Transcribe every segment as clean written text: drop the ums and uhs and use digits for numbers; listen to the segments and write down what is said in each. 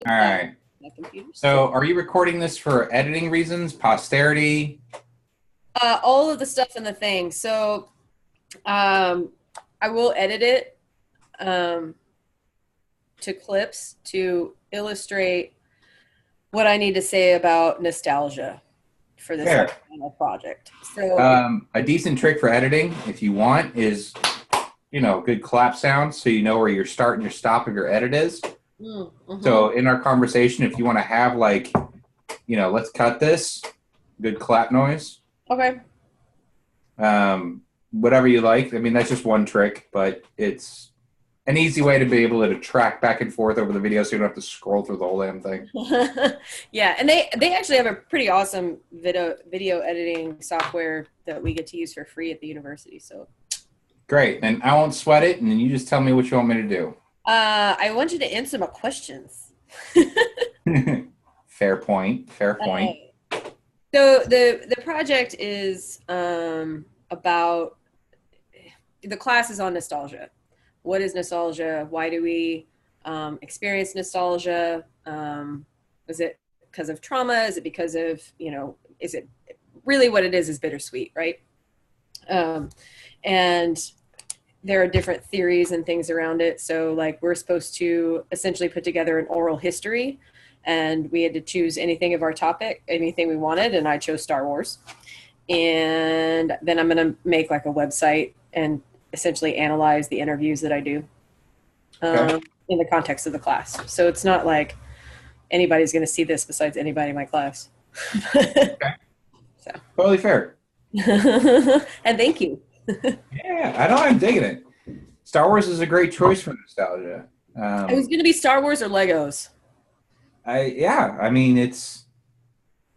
All right. my computer. So are you recording this for editing reasons, posterity? All of the stuff in the thing. So um, I will edit it um, to clips to illustrate what I need to say about nostalgia for this like Fair. final project. So A decent trick for editing, if you want, is good clap sounds so you know where your start and your stop of your edit is. mhm. So in our conversation, if you want to have let's cut this, good clap noise. Okay. Whatever you like. I mean, that's just one trick, but it's an easy way to be able to track back and forth over the video so you don't have to scroll through the whole damn thing. Yeah, and they actually have a pretty awesome video editing software that we get to use for free at the university. So Great. And I won't sweat it, and then you just tell me what you want me to I want you to answer my questions. do. Fair point. Fair point. So the project is about the class is on nostalgia. What is nostalgia? Why do we experience nostalgia? Is it because of trauma? Is it because of Is it really what it is bittersweet, right? Um, and there are different theories and things around it. So like we're supposed to essentially put together an oral history, and we had to choose anything of our topic, anything we wanted, and I chose Star Wars. And then I'm going to make like a website and essentially analyze the interviews that I do Okay. in the context of the class. So it's not like anybody's going to see this besides anybody in my class. Okay. So, Totally fair. and thank you. Yeah, I know I'm digging it. Star Wars is a great choice for nostalgia. It was Um, going to be Star Wars or Legos. I mean, it's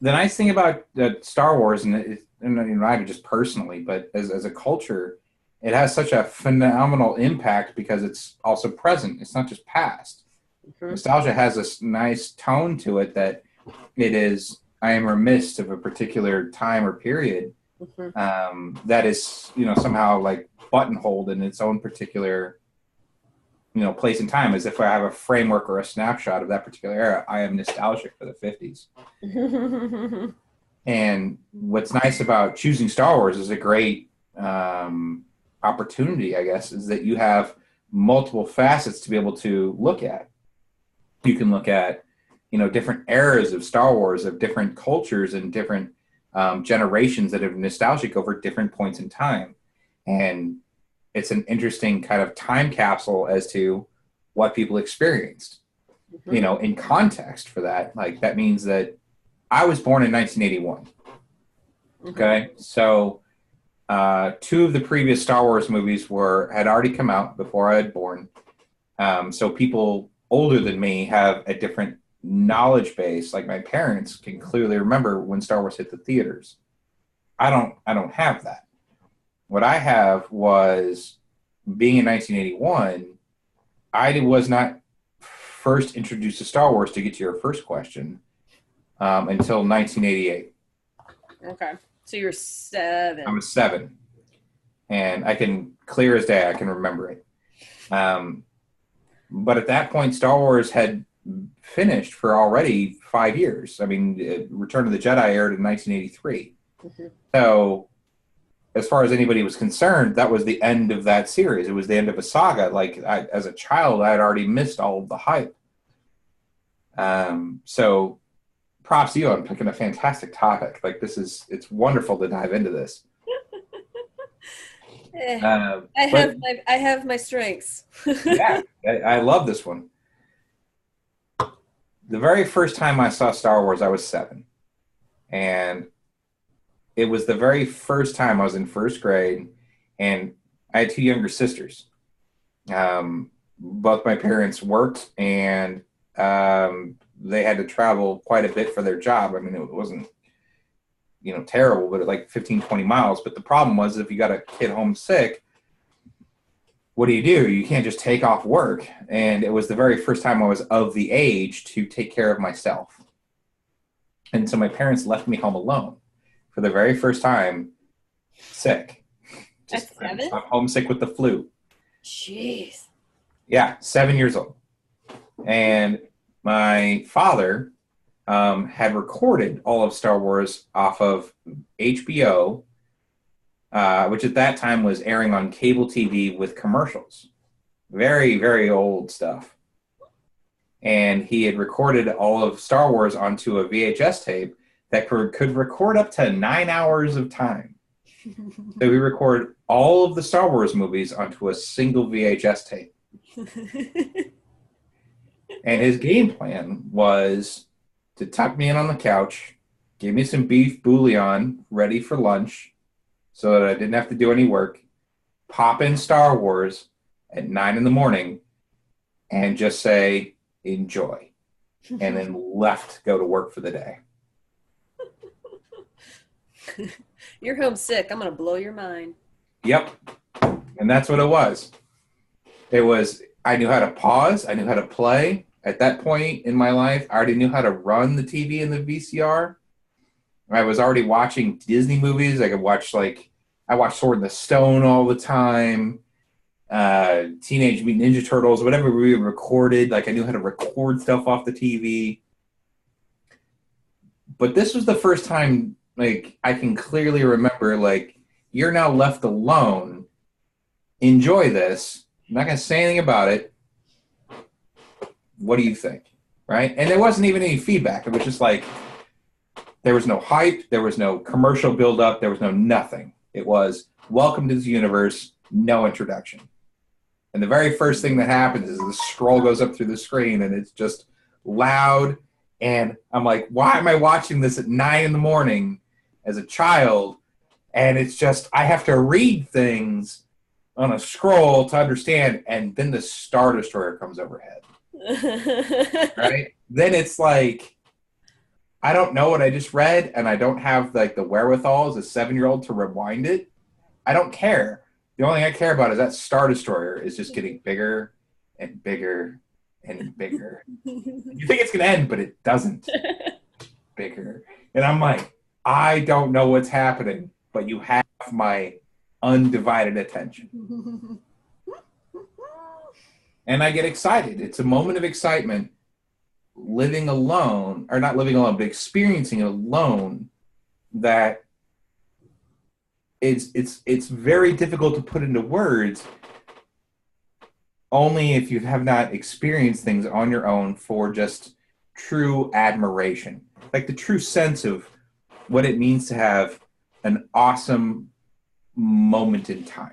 the nice thing about Star Wars, and not even just personally, but as a culture, it has such a phenomenal impact because it's also present. It's not just past. Mhm. Nostalgia has this nice tone to it that it is. I am remiss of a particular time or period Mhm. that is, somehow like buttonholed in its own particular, place and time. As if I have a framework or a snapshot of that particular era, I am nostalgic for the '50s. And what's nice about choosing Star Wars is a great opportunity, I guess, is that you have multiple facets to be able to look at. You can look at, different eras of Star Wars, of different cultures and different generations that are nostalgic over different points in time. And it's an interesting kind of time capsule as to what people experienced, Mhm. in context for that. Like, that means that I was born in 1981. Mhm. Okay. So, two of the previous Star Wars movies had already come out before I had born. So people older than me have a different knowledge base. Like my parents can clearly remember when Star Wars hit the theaters. I don't have that. What I have was being in 1981. I was not first introduced to Star Wars, to get to your first question, until 1988. Okay. So you're I 7. was 7, and I can clear as day. I can remember it. Um, but at that point, Star Wars had finished for already 5 years. I mean, Return of the Jedi aired in 1983. Mhm. So, as far as anybody was concerned, that was the end of that series. It was the end of a saga. Like, as a child, I had already missed all of the hype. So, props to you on picking a fantastic topic. Like, it's wonderful to dive into this. Eh, But I have my strengths. yeah, I love this one. The very first time I saw Star Wars, I was 7. And it was the very first time I was in first grade, and I had two younger sisters. Both my parents worked, and they had to travel quite a bit for their job. I mean, it wasn't, terrible, but like 15, 20 miles. But the problem was, if you got a kid home sick, what do? You can't just take off work. And it was the very first time I was of the age to take care of myself. And so my parents left me home alone for the very first time, sick. At Just 7? I'm homesick with the flu. Jeez. Yeah, 7 years old. And my father had recorded all of Star Wars off of HBO, which at that time was airing on cable TV with commercials. Very, very old stuff. And he had recorded all of Star Wars onto a VHS tape that could record up to 9 hours of time. So we record all of the Star Wars movies onto a single VHS tape. And his game plan was to tuck me in on the couch, give me some beef bouillon ready for lunch so that I didn't have to do any work, pop in Star Wars at 9 in the morning, and just say, enjoy. And then left to go to work for the day. You're homesick. I'm going to blow your mind. Yep. And that's what it was. I knew how to pause. I knew how to play. At that point in my life, I already knew how to run the TV and the VCR. I was already watching Disney movies. I watched Sword in the Stone all the time, Teenage Mutant Ninja Turtles, whatever we recorded. Like, I knew how to record stuff off the TV. But this was the first time, like, I can clearly remember, like, you're now left alone. Enjoy this. I'm not going to say anything about it. What do you think? Right? And there wasn't even any feedback. It was just like, there was no hype. There was no commercial buildup. There was no nothing. It was, welcome to the universe, no introduction. And the very first thing that happens is the scroll goes up through the screen, and it's just loud. And I'm like, why am I watching this at 9 in the morning as a child? And it's just, I have to read things on a scroll to understand. And then the Star Destroyer comes overhead. Right? Then it's like, I don't know what I just read, and I don't have like the wherewithal as a 7-year-old to rewind it. I don't care. The only thing I care about is that Star Destroyer is just getting bigger and bigger and bigger. You think it's going to end, but it doesn't. Bigger. And I'm like, I don't know what's happening, but you have my undivided attention. And I get excited. It's a moment of excitement, living alone, or not living alone, but experiencing it alone, that it's very difficult to put into words, only if you have not experienced things on your own for just true admiration. Like the true sense of what it means to have an awesome moment in time.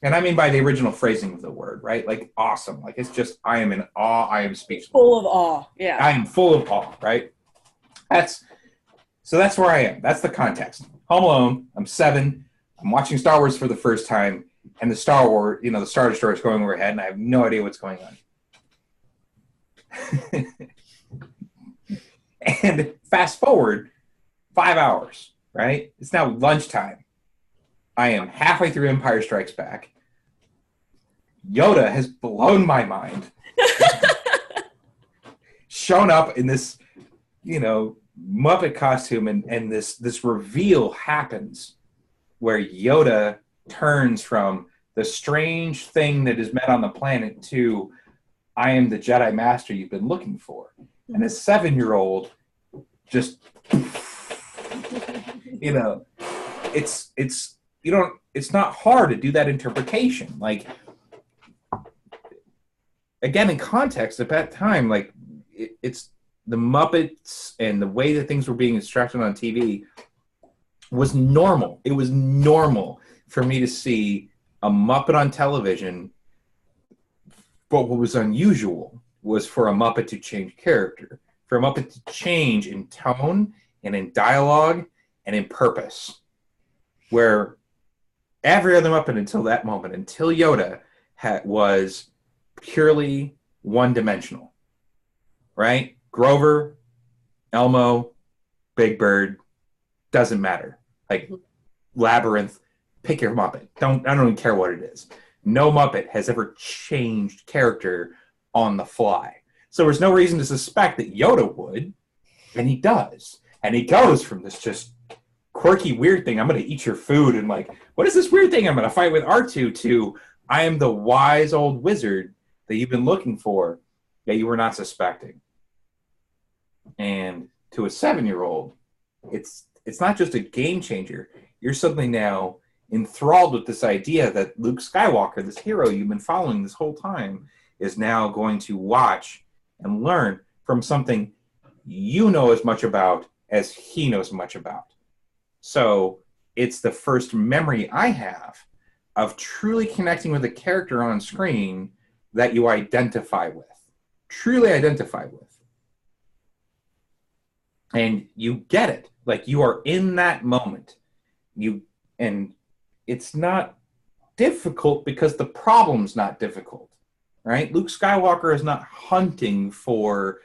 And I mean by the original phrasing of the word, right? Like awesome. Like it's just, I am in awe. I am speechless. Full of awe. Yeah. I am full of awe, right? So that's where I am. That's the context. Home Alone. I'm 7. I'm watching Star Wars for the first time. And the Star Destroyer is going overhead, and I have no idea what's going on. And fast forward 5 hours, right? It's now lunchtime. I am halfway through Empire Strikes Back. Yoda has blown my mind. Shown up in this, Muppet costume, and this reveal happens where Yoda turns from the strange thing that is met on the planet to, I am the Jedi Master you've been looking for. And a 7-year-old just, it's not hard to do that interpretation. Like, again, in context at that time, like it's the Muppets and the way that things were being instructed on TV was normal. It was normal for me to see a Muppet on television, but what was unusual was for a Muppet to change character, for a Muppet to change in tone and in dialogue and in purpose, where every other Muppet until that moment, until Yoda, was purely one-dimensional, right? Grover, Elmo, Big Bird, doesn't matter. Like Labyrinth, pick your Muppet. I don't even care what it is. No Muppet has ever changed character on the fly. So there's no reason to suspect that Yoda would, and he does. And he goes from this just quirky, weird thing, I'm going to eat your food, and like, what is this weird thing I'm going to fight with R2, to, I am the wise old wizard that you've been looking for that you were not suspecting. And to a 7-year-old, it's not just a game changer. You're suddenly now enthralled with this idea that Luke Skywalker, this hero you've been following this whole time, is now going to watch and learn from something you know as much about as he knows much about. So it's the first memory I have of truly connecting with a character on screen that you identify with, truly identify with. And you get it. Like, you are in that moment. And it's not difficult because the problem's not difficult, right? Luke Skywalker is not hunting for,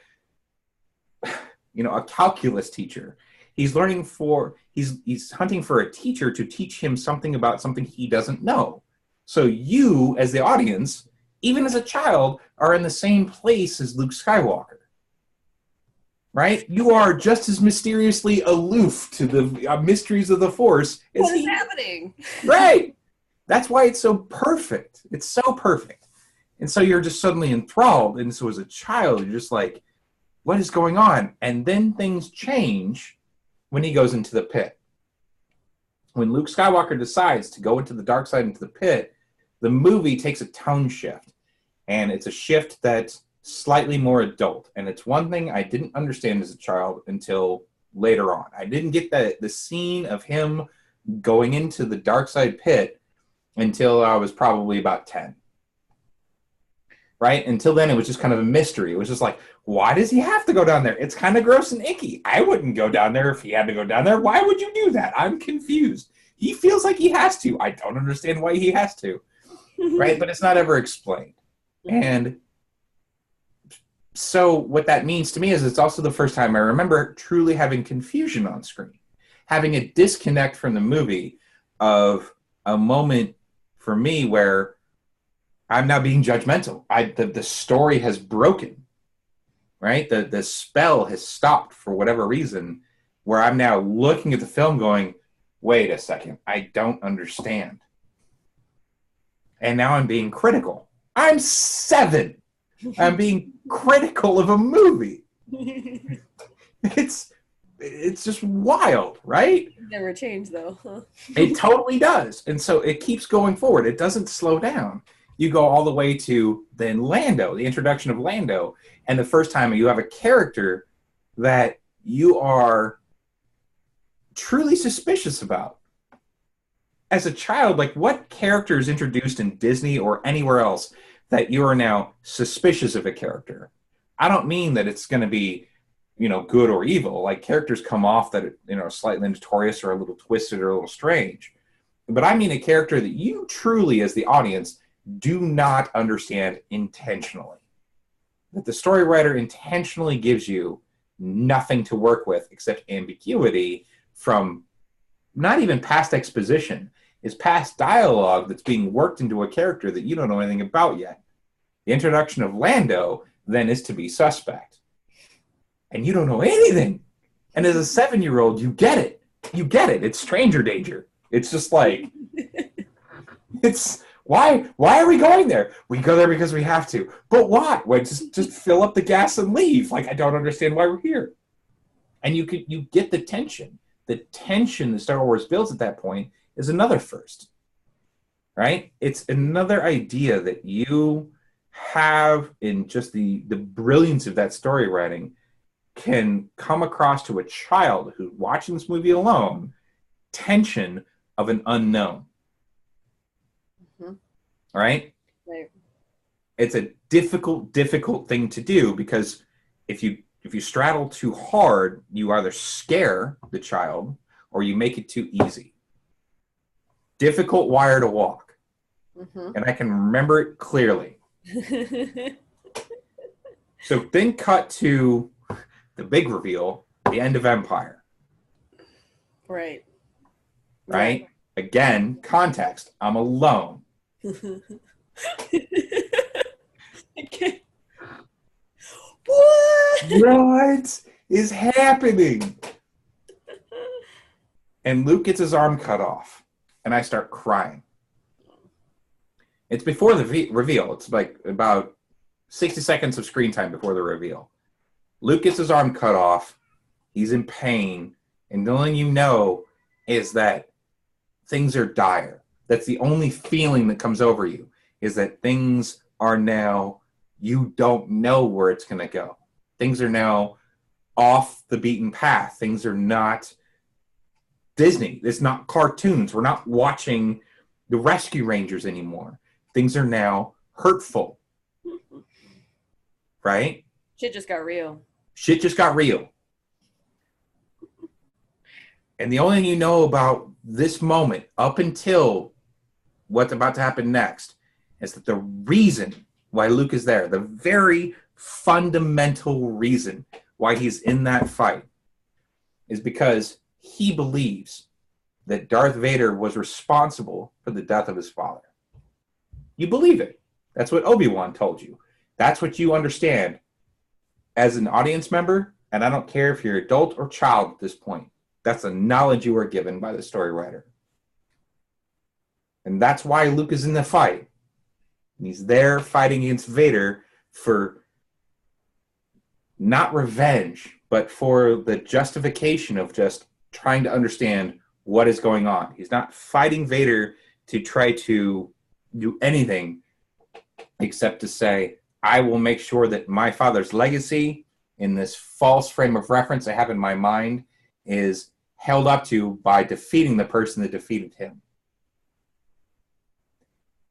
a calculus teacher. He's hunting for a teacher to teach him something about something he doesn't know. So you, as the audience, even as a child, are in the same place as Luke Skywalker. Right? You are just as mysteriously aloof to the mysteries of the Force as what is happening? Right. That's why it's so perfect. It's so perfect. And so you're just suddenly enthralled. And so as a child, you're just like, what is going on? And then things change when he goes into the pit. When Luke Skywalker decides to go into the dark side, into the pit, the movie takes a tone shift. And it's a shift that's slightly more adult. And it's one thing I didn't understand as a child until later on. I didn't get the scene of him going into the dark side pit until I was probably about 10. Right? Until then, it was just kind of a mystery. It was just like, why does he have to go down there? It's kind of gross and icky. I wouldn't go down there if he had to go down there. Why would you do that? I'm confused. He feels like he has to. I don't understand why he has to. Right? But it's not ever explained. And so what that means to me is it's also the first time I remember truly having confusion on screen, having a disconnect from the movie of a moment for me where I'm now being judgmental. The story has broken, right? The spell has stopped for whatever reason, where I'm now looking at the film going, wait a second, I don't understand. And now I'm being critical. I'm 7. I'm being critical of a movie. It's just wild, right? Never changed though. It totally does. And so it keeps going forward. It doesn't slow down. You go all the way to then Lando, the introduction of Lando, and the first time you have a character that you are truly suspicious about. As a child, like, what character is introduced in Disney or anywhere else that you are now suspicious of a character? I don't mean that it's going to be, good or evil. Like, characters come off that, are slightly notorious or a little twisted or a little strange. But I mean a character that you truly, as the audience, do not understand intentionally. That the story writer intentionally gives you nothing to work with except ambiguity from not even past exposition. It's past dialogue that's being worked into a character that you don't know anything about yet. The introduction of Lando then is to be suspect. And you don't know anything. And as a 7-year-old, you get it. You get it. It's stranger danger. It's just like, it's, why are we going there? We go there because we have to. But why? Well, just fill up the gas and leave. Like, I don't understand why we're here. And you get the tension. The tension that Star Wars builds at that point is another first, right? It's another idea that you have in just the brilliance of that story writing can come across to a child who's watching this movie alone, tension of an unknown, right? Right. It's a difficult thing to do because if you straddle too hard, you either scare the child or you make it too easy. Difficult wire to walk. And I can remember it clearly. So then cut to the big reveal, the end of Empire. Right. Again, context. I'm alone. Okay. What is happening? And Luke gets his arm cut off, and I start crying. It's before the reveal. It's like about 60 seconds of screen time before the reveal. Luke gets his arm cut off. He's in pain. And the only you know is that things are dire. That's the only feeling that comes over you, is that things are now, you don't know where it's going to go. Things are now off the beaten path. Things are not Disney. It's not cartoons. We're not watching the Rescue Rangers anymore. Things are now hurtful. Right? Shit just got real. Shit just got real. And the only thing you know about this moment up until what's about to happen next is that the reason why Luke is there, the very fundamental reason why he's in that fight, is because he believes that Darth Vader was responsible for the death of his father. You believe it. That's what Obi-Wan told you. That's what you understand as an audience member, and I don't care if you're adult or child at this point. That's the knowledge you are given by the story writer. And that's why Luke is in the fight. And he's there fighting against Vader for not revenge, but for the justification of just trying to understand what is going on. He's not fighting Vader to try to do anything except to say, I will make sure that my father's legacy in this false frame of reference I have in my mind is held up to by defeating the person that defeated him.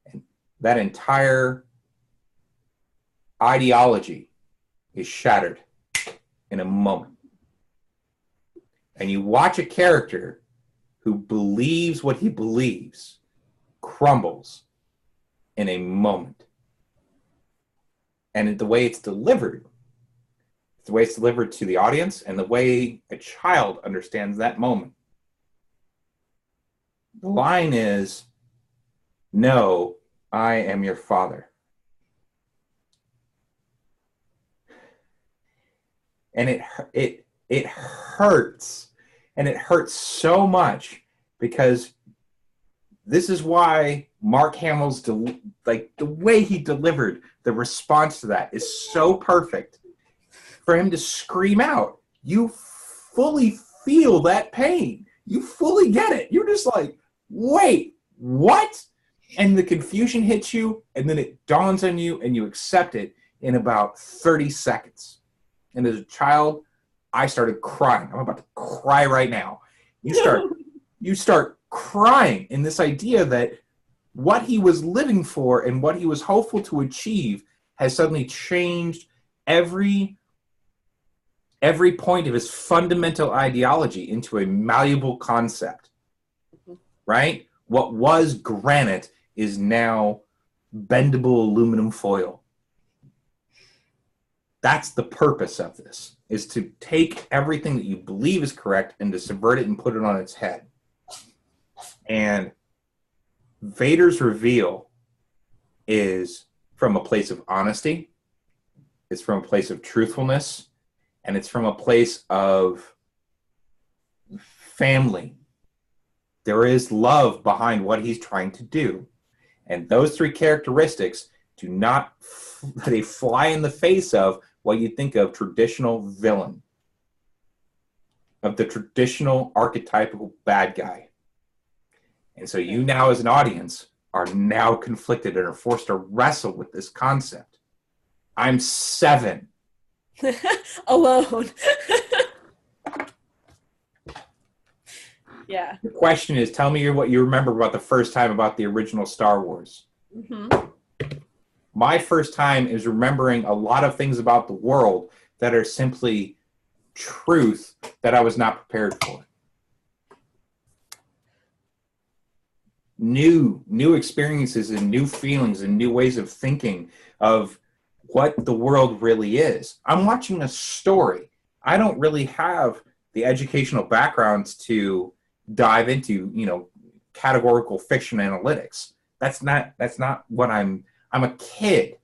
And that entire ideology is shattered in a moment. And you watch a character who believes what he believes crumbles in a moment. And the way it's delivered, the way it's delivered to the audience, and the way a child understands that moment. The line is, "No, I am your father." And it hurts. And it hurts so much because this is why Mark Hamill's the way he delivered the response to that is so perfect. For him to scream out, you fully feel that pain. You fully get it. You're just like, wait, what? And the confusion hits you, and then it dawns on you, and you accept it in about 30 seconds. And as a child, I started crying. I'm about to cry right now. You start crying in this idea that what he was living for and what he was hopeful to achieve has suddenly changed every point of his fundamental ideology into a malleable concept. Right? What was granite is now bendable aluminum foil. That's the purpose of this, is to take everything that you believe is correct and to subvert it and put it on its head. And Vader's reveal is from a place of honesty, it's from a place of truthfulness, and it's from a place of family. There is love behind what he's trying to do. And those three characteristics do not, they fly in the face of what you think of traditional villain, of the traditional archetypical bad guy. And so you now as an audience are now conflicted and are forced to wrestle with this concept. I'm 7. Alone. Yeah. The question is, tell me what you remember about the first time about the original Star Wars. Mm-hmm. My first time is remembering a lot of things about the world that are simply truth that I was not prepared for. New experiences and new feelings and new ways of thinking of what the world really is. I'm watching a story. I don't really have the educational backgrounds to dive into, categorical fiction analytics. That's not what I'm a kid.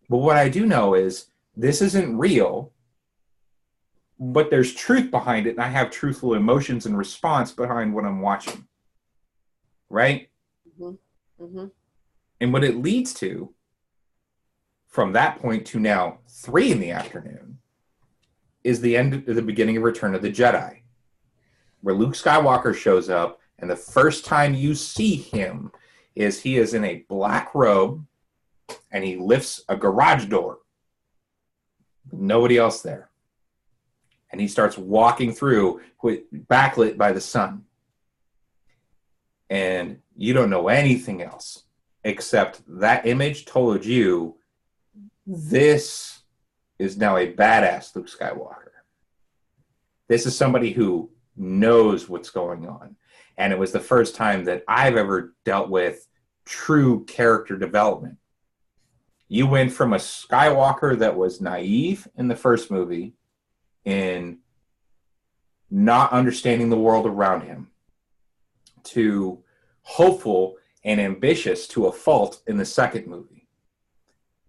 But what I do know is this isn't real, but there's truth behind it, and I have truthful emotions and response behind what I'm watching. Right? Mm-hmm. Mm-hmm. And what it leads to, from that point to now 3 p.m, is the end of the beginning of Return of the Jedi, where Luke Skywalker shows up, and the first time you see him is he is in a black robe, and he lifts a garage door. Nobody else there. And he starts walking through, backlit by the sun. And you don't know anything else, except that image told you this is now a badass Luke Skywalker. This is somebody who knows what's going on. And it was the first time that I've ever dealt with true character development. You went from a Skywalker that was naive in the first movie, in not understanding the world around him, to hopeful and ambitious to a fault in the second movie,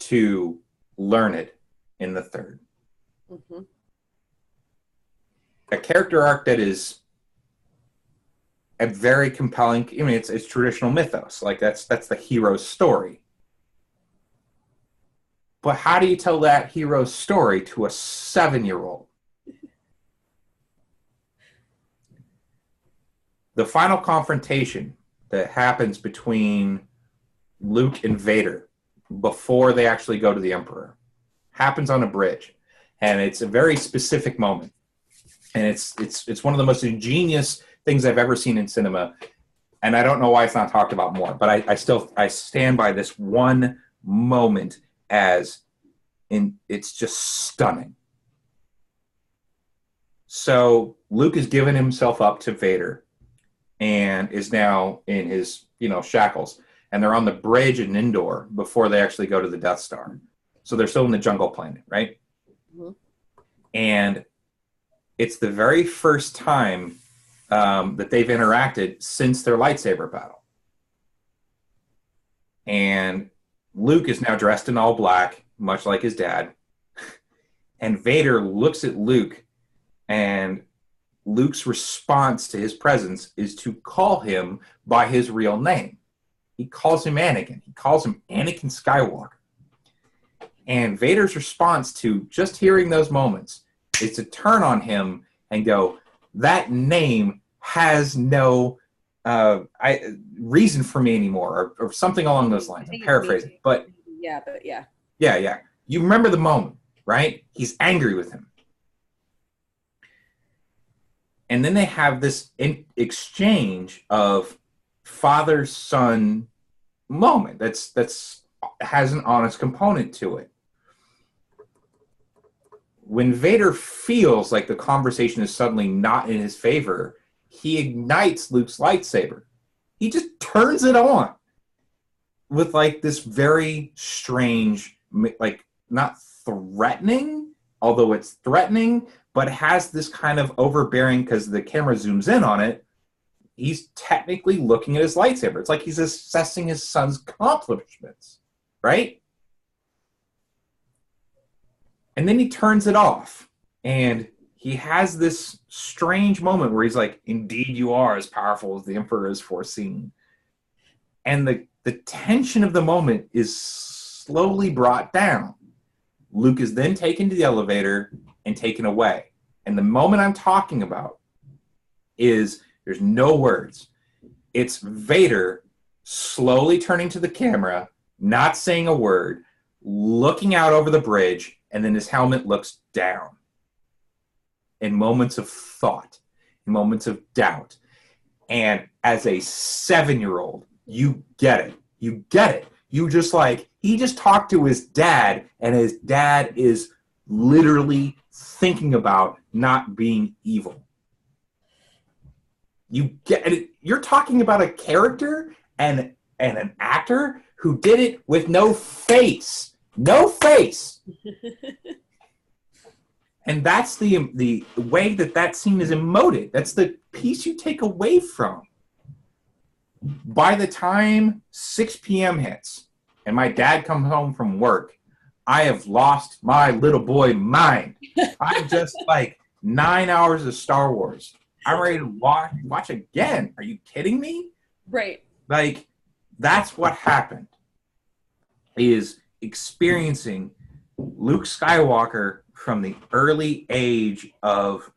to learned in the third. Mm-hmm. A character arc that is a very compelling. I mean, it's traditional mythos. Like that's the hero's story. But how do you tell that hero's story to a 7-year-old? The final confrontation that happens between Luke and Vader before they actually go to the Emperor happens on a bridge, and it's a very specific moment, and it's one of the most ingenious things I've ever seen in cinema, and I don't know why it's not talked about more, but I stand by this one moment as in it's just stunning. So Luke has given himself up to Vader and is now in his shackles, and they're on the bridge in Endor before they actually go to the Death Star. So they're still in the jungle planet, right? Mm-hmm. And it's the very first time that they've interacted since their lightsaber battle. And Luke is now dressed in all black, much like his dad. And Vader looks at Luke, and Luke's response to his presence is to call him by his real name. He calls him Anakin. He calls him Anakin Skywalker. And Vader's response to just hearing those moments is to turn on him and go, that name has no reason for me anymore, or something along those lines. I'm paraphrasing. But yeah. You remember the moment, right? He's angry with him. And then they have this exchange of father-son moment that's has an honest component to it. When Vader feels like the conversation is suddenly not in his favor, he ignites Luke's lightsaber. He just turns it on with like this very strange, like not threatening, although it's threatening, but it has this kind of overbearing, because the camera zooms in on it. He's technically looking at his lightsaber. It's like he's assessing his son's accomplishments, right? And then he turns it off, and he has this strange moment where he's like, indeed you are as powerful as the Emperor has foreseen. And the tension of the moment is slowly brought down. Luke is then taken to the elevator and taken away. And the moment I'm talking about is, there's no words. It's Vader slowly turning to the camera, not saying a word, looking out over the bridge, and then his helmet looks down. In moments of thought, in moments of doubt. And as a 7-year-old, you get it. You get it. You just like, he just talked to his dad, and his dad is literally thinking about not being evil. You get it. You're talking about a character and an actor who did it with no face. No face. And that's the way that scene is emoted. That's the piece you take away from. By the time 6 p.m. hits and my dad comes home from work, I have lost my little boy mind. I'm just like 9 hours of Star Wars. I'm ready to watch again. Are you kidding me? Right. Like, that's what happened. Is experiencing Luke Skywalker from the early age of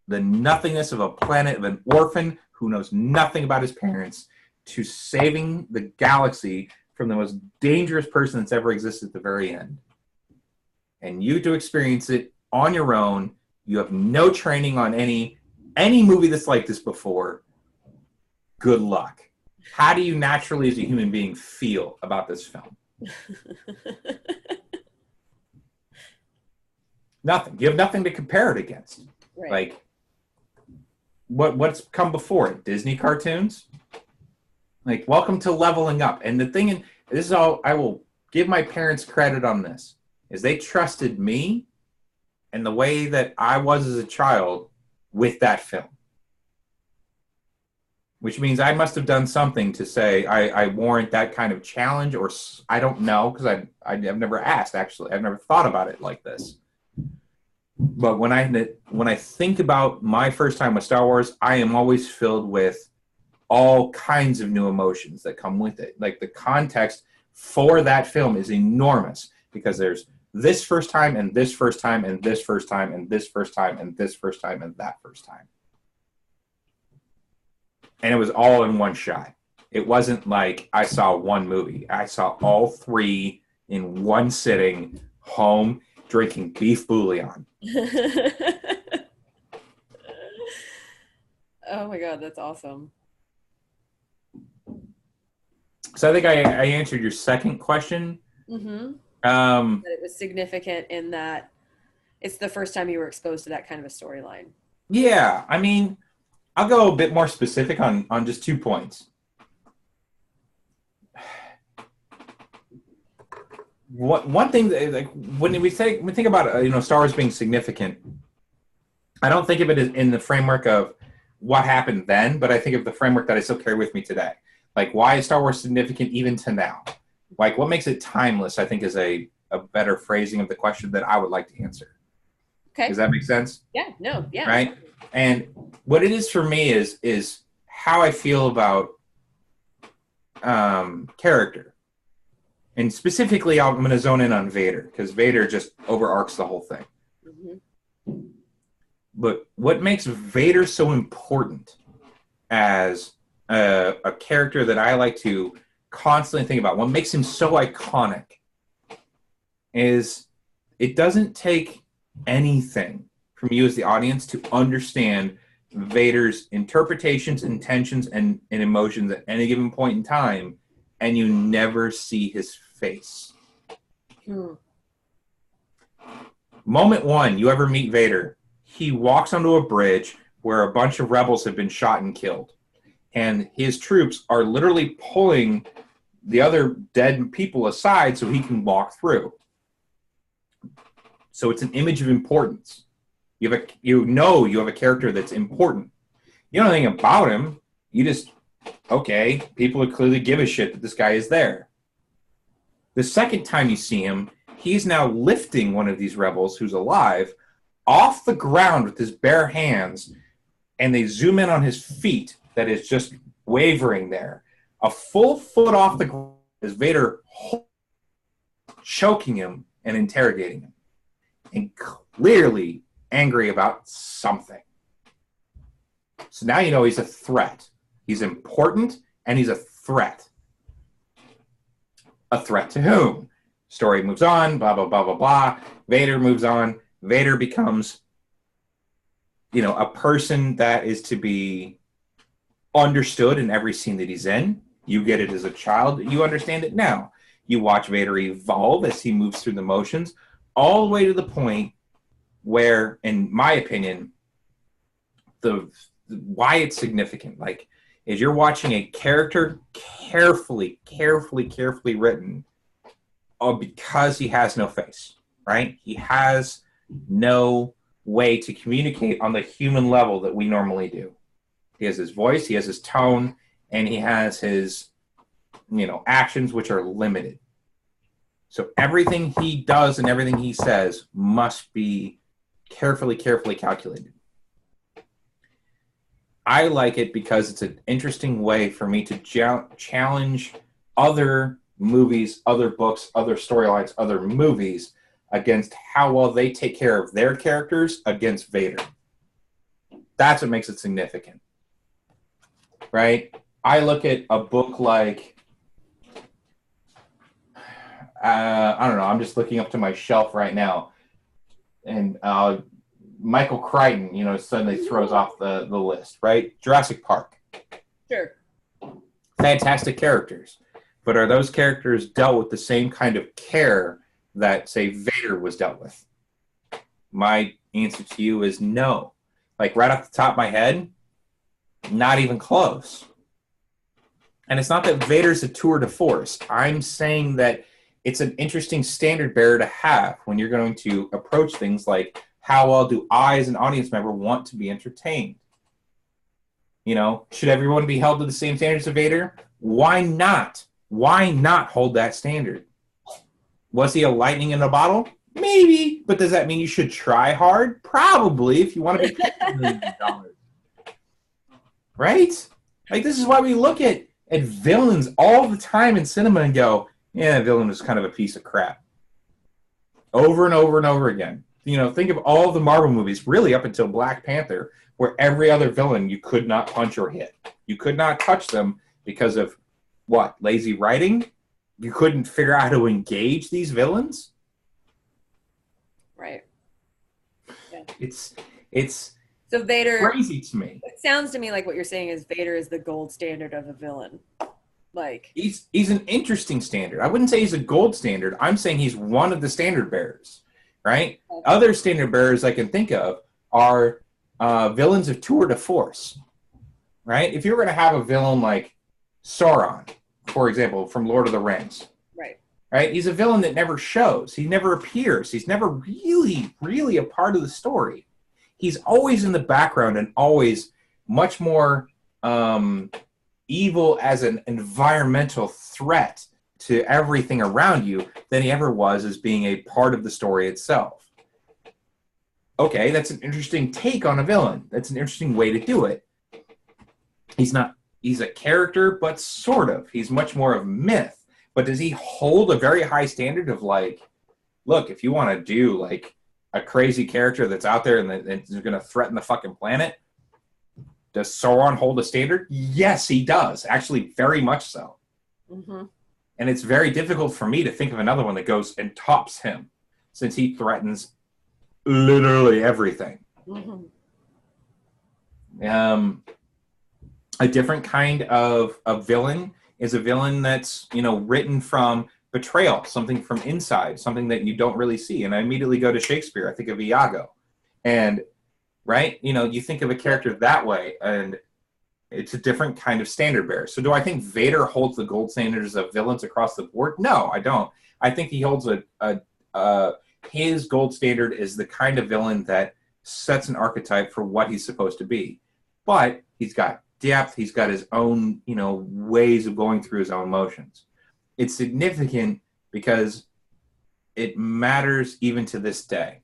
the nothingness of a planet of an orphan who knows nothing about his parents to saving the galaxy from the most dangerous person that's ever existed at the very end. And you to experience it on your own. You have no training on any movie that's like this before. Good luck. How do you naturally as a human being feel about this film? Nothing. You have nothing to compare it against. Right. Like, what's come before it? Disney cartoons? Like, welcome to leveling up. And the thing, this is all, I will give my parents credit on this, is they trusted me and the way that I was as a child with that film. Which means I must have done something to say I warrant that kind of challenge, or I don't know, because I've never asked, actually. I've never thought about it like this. But when I think about my first time with Star Wars, I am always filled with all kinds of new emotions that come with it. Like, the context for that film is enormous, because there's this first time and this first time and this first time and this first time and this first time and that first time. And it was all in one shot. It wasn't like I saw one movie. I saw all three in one sitting, home, drinking beef bouillon. Oh my God, that's awesome. So I think I answered your second question. Mm-hmm. That it was significant in that it's the first time you were exposed to that kind of a storyline. Yeah, I mean, I'll go a bit more specific on just 2 points. One thing that, like, when we think about Star Wars being significant, I don't think of it as in the framework of what happened then, but I think of the framework that I still carry with me today. Like, why is Star Wars significant even to now? Like, what makes it timeless, I think, is a better phrasing of the question that I would like to answer. Okay. Does that make sense? Yeah, no, yeah. Right? And what it is for me is how I feel about character. And specifically, I'm going to zone in on Vader, because Vader just overarcs the whole thing. Mm-hmm. But what makes Vader so important as a character that I like to constantly think about, what makes him so iconic, is it doesn't take anything from you as the audience to understand Vader's interpretations, intentions, and emotions at any given point in time, and you never see his face. Moment one, you ever meet Vader, he walks onto a bridge where a bunch of rebels have been shot and killed. And his troops are literally pulling the other dead people aside so he can walk through. So it's an image of importance. You have a character that's important. You don't know anything about him. You just, okay, people clearly give a shit that this guy is there. The second time you see him, he's now lifting one of these rebels who's alive off the ground with his bare hands, and they zoom in on his feet that is just wavering there. A full foot off the ground is Vader choking him and interrogating him, and clearly angry about something. So now you know he's a threat. He's important, and he's a threat. A threat to whom? Story moves on, blah, blah, blah, blah, blah. Vader moves on. Vader becomes, a person that is to be understood in every scene that he's in. You get it as a child. You understand it now. You watch Vader evolve as he moves through the motions, all the way to the point where, in my opinion, why it's significant, like, is you're watching a character carefully written, because he has no face, right? He has no way to communicate on the human level that we normally do. He has his voice, he has his tone, and he has his, actions, which are limited. So everything he does and everything he says must be carefully calculated. I like it because it's an interesting way for me to challenge other movies, other books, other storylines, other movies against how well they take care of their characters against Vader. That's what makes it significant, right? I look at a book like, I don't know, I'm just looking up to my shelf right now, and Michael Crichton, suddenly throws off the list, right? Jurassic Park. Sure. Fantastic characters. But are those characters dealt with the same kind of care that, say, Vader was dealt with? My answer to you is no. Like, right off the top of my head, not even close. And it's not that Vader's a tour de force. I'm saying that it's an interesting standard bearer to have when you're going to approach things like, how well do I, as an audience member, want to be entertained? Should everyone be held to the same standards of Vader? Why not? Why not hold that standard? Was he a lightning in a bottle? Maybe. But does that mean you should try hard? Probably, if you want to be paid millions of dollars. Right? Like, this is why we look at villains all the time in cinema and go, yeah, that villain was kind of a piece of crap. Over and over and over again. Think of all the Marvel movies, really up until Black Panther, where every other villain you could not punch or hit. You could not touch them because of, what, lazy writing? You couldn't figure out how to engage these villains? Right. Yeah. It's so Vader, crazy to me. It sounds to me like what you're saying is Vader is the gold standard of a villain. Like, he's an interesting standard. I wouldn't say he's a gold standard. I'm saying he's one of the standard bearers, right? Okay. Other standard bearers I can think of are villains of tour de force, right? If you were going to have a villain like Sauron, for example, from Lord of the Rings, right? He's a villain that never shows. He never appears. He's never really a part of the story. He's always in the background and always much more evil as an environmental threat to everything around you than he ever was as being a part of the story itself. Okay, that's an interesting take on a villain. That's an interesting way to do it. He's a character, but sort of. He's much more of myth. But does he hold a very high standard of, like, look, if you want to do, like, a crazy character that's out there and is going to threaten the fucking planet, does Sauron hold a standard? Yes, he does. Actually, very much so. Mm-hmm. And it's very difficult for me to think of another one that goes and tops him, since he threatens literally everything. Mm-hmm. A different kind of a villain is a villain that's, written from betrayal, something from inside, something that you don't really see. And I immediately go to Shakespeare. I think of Iago. And, right, you think of a character that way, and it's a different kind of standard bearer. So do I think Vader holds the gold standards of villains across the board? No, I don't. I think he holds his gold standard is the kind of villain that sets an archetype for what he's supposed to be. But he's got depth. He's got his own, ways of going through his own motions. It's significant because it matters even to this day.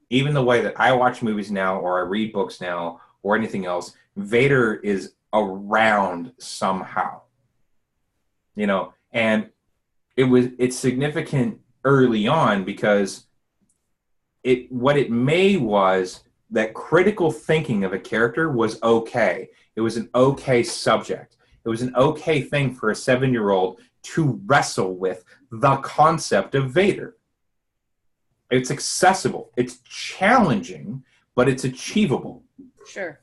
Even the way that I watch movies now, or I read books now, or anything else, Vader is around somehow. And it's significant early on because what it made was that critical thinking of a character was okay. It was an okay subject. It was an okay thing for a 7-year-old to wrestle with the concept of Vader. It's accessible. It's challenging, but it's achievable. Sure.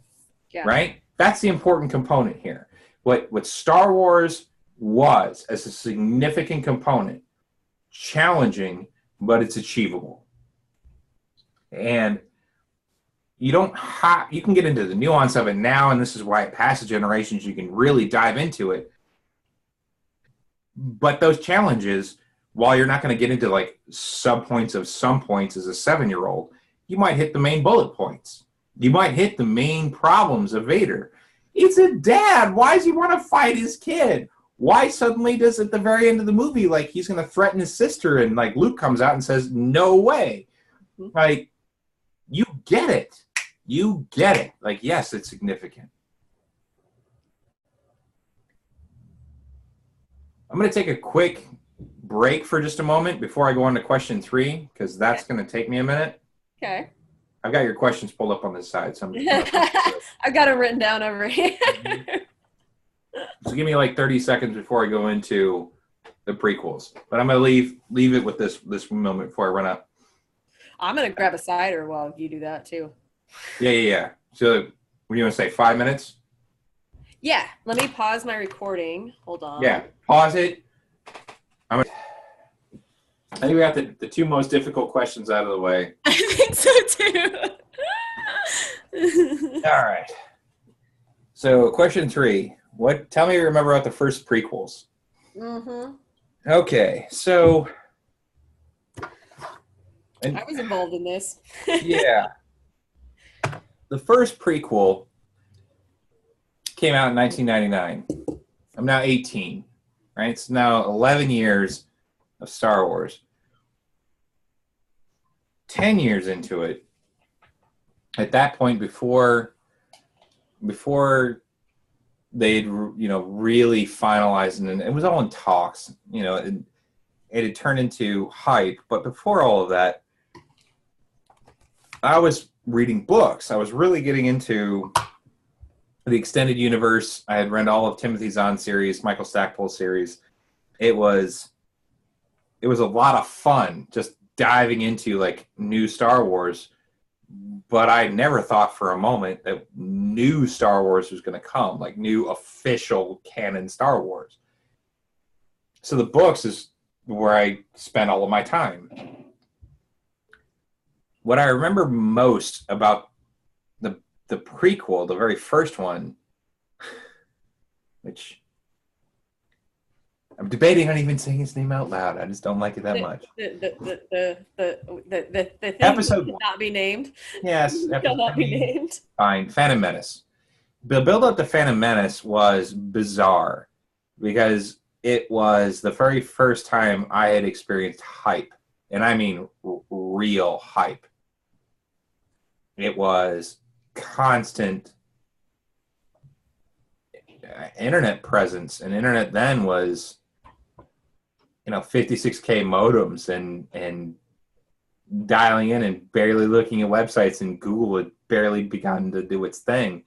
Yeah. Right? That's the important component here. What Star Wars was as a significant component, challenging, but it's achievable. And you can get into the nuance of it now, and this is why past generations you can really dive into it. But those challenges, while you're not going to get into like sub-points of some points as a 7-year-old, you might hit the main bullet points. You might hit the main problems of Vader. It's a dad. Why does he want to fight his kid? Why suddenly does at the very end of the movie, like, he's going to threaten his sister, and like Luke comes out and says, no way. Like, you get it. You get it. Like, yes, it's significant. I'm going to take a quick break for just a moment before I go on to question 3, because that's going to take me a minute. Okay. I've got your questions pulled up on this side, so I'm just going to... I've got them written down over here. So give me like 30 seconds before I go into the prequels. But I'm going to leave it with this moment before I run out. I'm going to grab a cider while you do that, too. Yeah. So what do you want to say, 5 minutes? Yeah. Let me pause my recording. Hold on. Yeah. Pause it. I think we got the 2 most difficult questions out of the way. I think so, too. All right. So question 3. Tell me you remember about the first prequels. Mm-hmm. Okay, so... I was involved in this. Yeah. The first prequel came out in 1999. I'm now 18, right? It's now 11 years of Star Wars. 10 years into it, at that point, before they'd really finalized, and it was all in talks, it had turned into hype. But before all of that, I was reading books. I was really getting into the extended universe. I had read all of Timothy Zahn series, Michael Stackpole series. It was a lot of fun just diving into like new Star Wars. But I never thought for a moment that new Star Wars was going to come, like new official canon Star Wars. So the books is where I spent all of my time. What I remember most about the prequel, the very first one, which I'm debating on even saying his name out loud. I just don't like it that much. The thing Episode that not be named. Yes. Shall not be named. Fine. Phantom Menace. The build-up to Phantom Menace was bizarre because it was the very first time I had experienced hype. And I mean real hype. It was constant internet presence, and internet then was 56K modems and dialing in and barely looking at websites, and Google had barely begun to do its thing.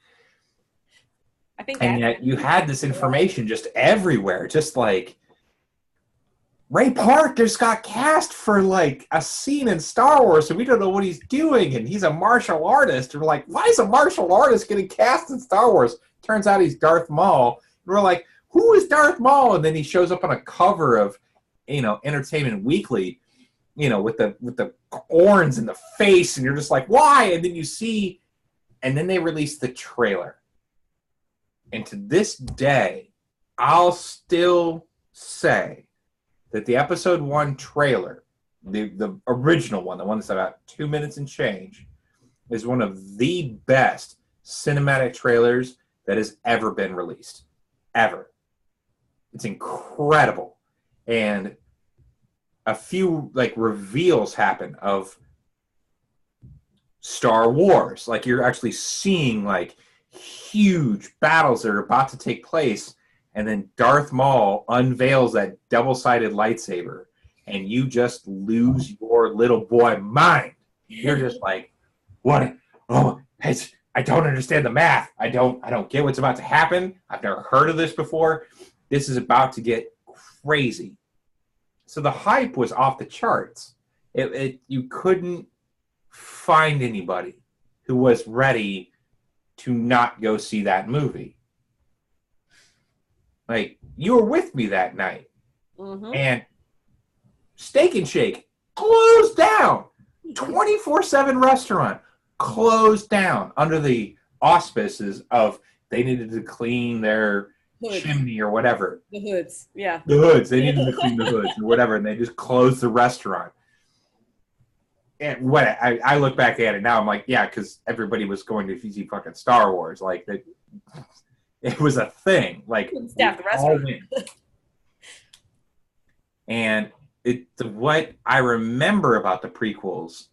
And yet you had this information just everywhere, just like Ray Park just got cast for like a scene in Star Wars, and we don't know what he's doing, and he's a martial artist. And we're like, why is a martial artist getting cast in Star Wars? Turns out he's Darth Maul. And we're like, who is Darth Maul? And then he shows up on a cover of, Entertainment Weekly, with the horns in the face, and you're just like, why? And then you see, and then they released the trailer. And to this day, I'll still say that the episode 1 trailer, the original one, the one that's about 2 minutes and change, is one of the best cinematic trailers that has ever been released. Ever. It's incredible. And a few reveals happen of Star Wars. Like you're actually seeing huge battles that are about to take place. And then Darth Maul unveils that double-sided lightsaber, and you just lose your little boy mind. You're just like, what? Oh, I don't understand the math. I don't get what's about to happen. I've never heard of this before. This is about to get crazy. So the hype was off the charts. You couldn't find anybody who was ready to not go see that movie. Like, you were with me that night. Mm-hmm. And Steak and Shake closed down. 24/7 restaurant closed down under the auspices of they needed to clean their chimney or whatever. The hoods, yeah. The hoods. They needed to clean the hoods or whatever, and they just closed the restaurant. And what I look back at it now, I'm like, yeah, because everybody was going to see fucking Star Wars. Like, it was a thing. Like, staff the restaurant. And what I remember about the prequels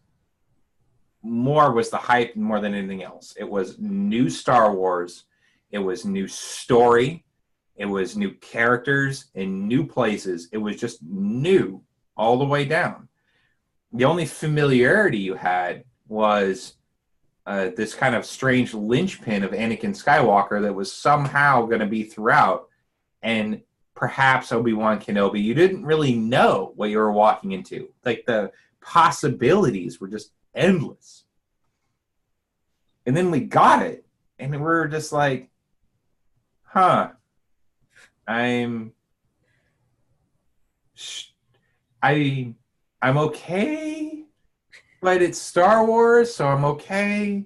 more was the hype more than anything else. It was new Star Wars. It was new story. It was new characters and new places. It was just new all the way down. The only familiarity you had was this kind of strange linchpin of Anakin Skywalker that was somehow going to be throughout, and perhaps Obi-Wan Kenobi. You didn't really know what you were walking into. Like, the possibilities were just endless. And then we got it, and we're just like, huh, I'm okay, but it's Star Wars, so I'm okay.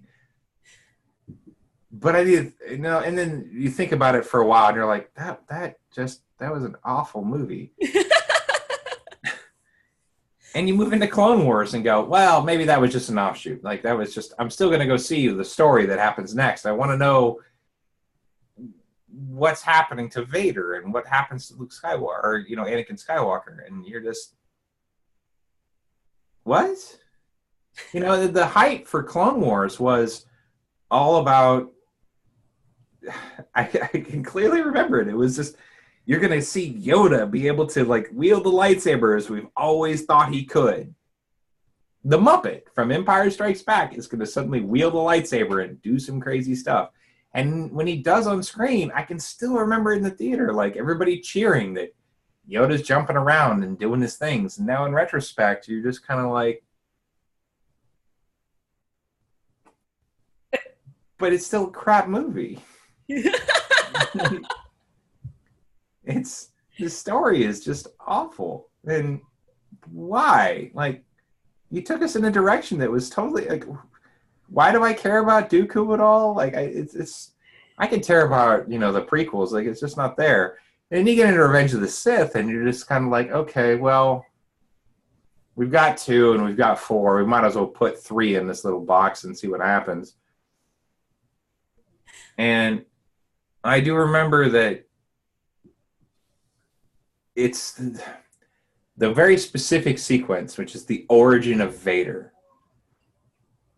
But I need, and then you think about it for a while, and you're like, that was an awful movie. And you move into Clone Wars and go, well, maybe that was just an offshoot. Like, that was just, I'm still going to go see the story that happens next. I want to know what's happening to Vader and what happens to Luke Skywalker, or, Anakin Skywalker. And you're just, what? The hype for Clone Wars was all about, I can clearly remember it. It was just, you're going to see Yoda be able to, like, wield the lightsaber as we've always thought he could. The Muppet from Empire Strikes Back is going to suddenly wield a lightsaber and do some crazy stuff. And when he does on screen, I can still remember in the theater, like, everybody cheering that Yoda's jumping around and doing his things. And now in retrospect, you're just kind of like, but it's still a crap movie. The story is just awful. And why? Like, you took us in a direction that was totally, like, why do I care about Dooku at all? Like, I can care about, the prequels. Like, it's just not there. And then you get into Revenge of the Sith, and you're just kind of like, okay, well, we've got 2 and we've got 4. We might as well put 3 in this little box and see what happens. And I do remember that it's the very specific sequence, which is the origin of Vader,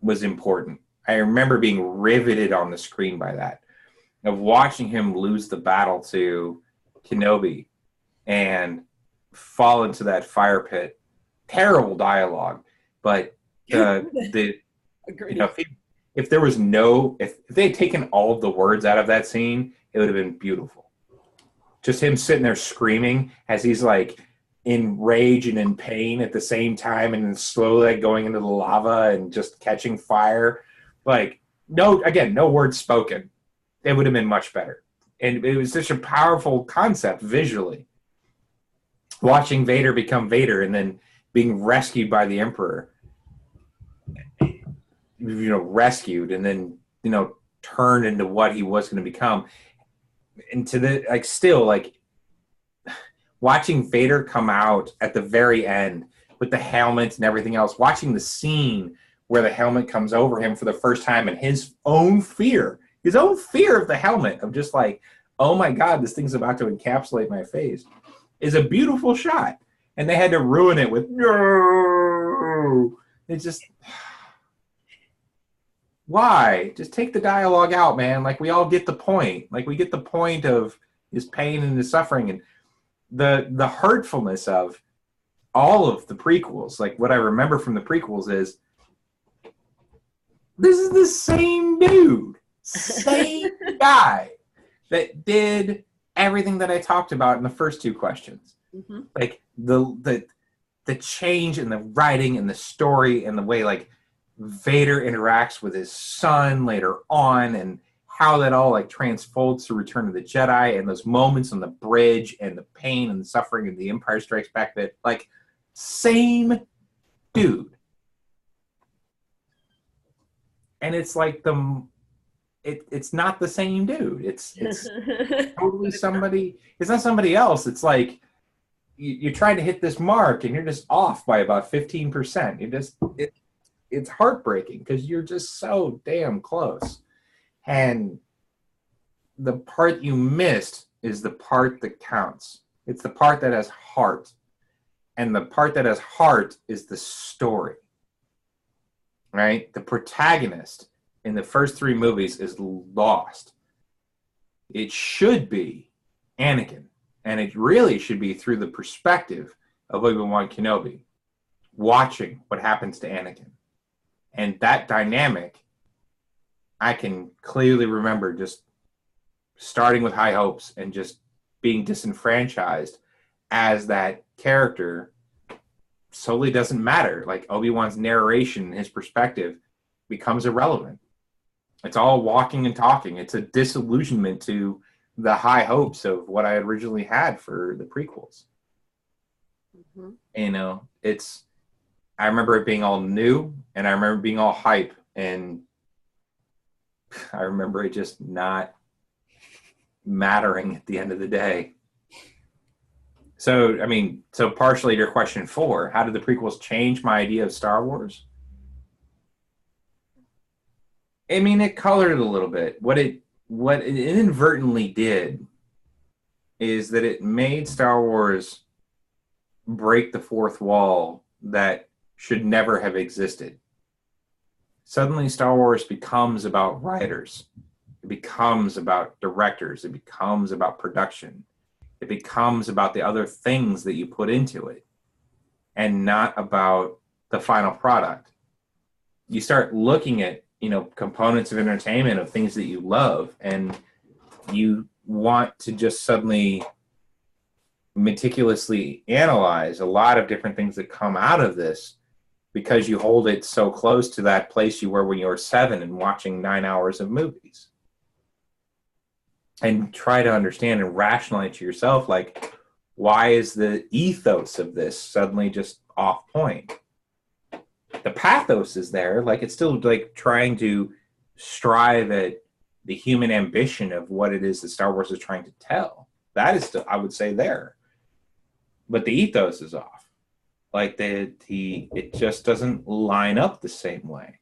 was important. I remember being riveted on the screen by that, of watching him lose the battle to Kenobi and fall into that fire pit. Terrible dialogue, but if there was if they had taken all of the words out of that scene, it would have been beautiful. Just him sitting there screaming as he's like in rage and in pain at the same time, and then slowly going into the lava and just catching fire. Like, no words spoken. It would have been much better. And it was such a powerful concept visually. Watching Vader become Vader and then being rescued by the Emperor. Rescued and then, turned into what he was going to become. And to the, like, still, like, watching Vader come out at the very end with the helmet and everything else, watching the scene where the helmet comes over him for the first time, and his own fear of the helmet, of just like, oh my God, this thing's about to encapsulate my face, is a beautiful shot. And they had to ruin it with, no. It's just, why? Just take the dialogue out, man. Like, we all get the point. Like, we get the point of his pain and his suffering, and the hurtfulness of all of the prequels. Like, what I remember from the prequels is, this is the same dude, same guy that did everything that I talked about in the first 2 questions. Mm-hmm. Like, the change in the writing and the story and the way, like, Vader interacts with his son later on, and how that all, like, transfolds to Return of the Jedi, and those moments on the bridge and the pain and the suffering of the Empire Strikes Back, that, like, same dude. And it's like it's not the same dude. It's totally somebody. It's not somebody else. It's like you're trying to hit this mark and you're just off by about 15%. It's heartbreaking because you're just so damn close. And the part you missed is the part that counts. It's the part that has heart. And the part that has heart is the story. Right? The protagonist in the first 3 movies is lost. It should be Anakin. And it really should be through the perspective of Obi-Wan Kenobi, watching what happens to Anakin. And that dynamic, I can clearly remember just starting with high hopes and just being disenfranchised as that character solely doesn't matter. Like Obi-Wan's narration, his perspective becomes irrelevant. It's all walking and talking. It's a disillusionment to the high hopes of what I originally had for the prequels. Mm-hmm. You know, I remember it being all new, and I remember being all hype, and I remember it just not mattering at the end of the day. So, I mean, partially to your question 4, how did the prequels change my idea of Star Wars? I mean, it colored it a little bit. What it inadvertently did is that it made Star Wars break the fourth wall that should never have existed. Suddenly, Star Wars becomes about writers. It becomes about directors. It becomes about production. It becomes about the other things that you put into it and not about the final product. You start looking at, you know, components of entertainment, of things that you love, and you want to just suddenly meticulously analyze a lot of different things that come out of this because you hold it so close to that place you were when you were 7 and watching 9 hours of movies. And try to understand and rationalize to yourself, like, why is the ethos of this suddenly just off point? The pathos is there, like it's still like trying to strive at the human ambition of what it is that Star Wars is trying to tell. That is still, I would say, there. But the ethos is off. Like it just doesn't line up the same way.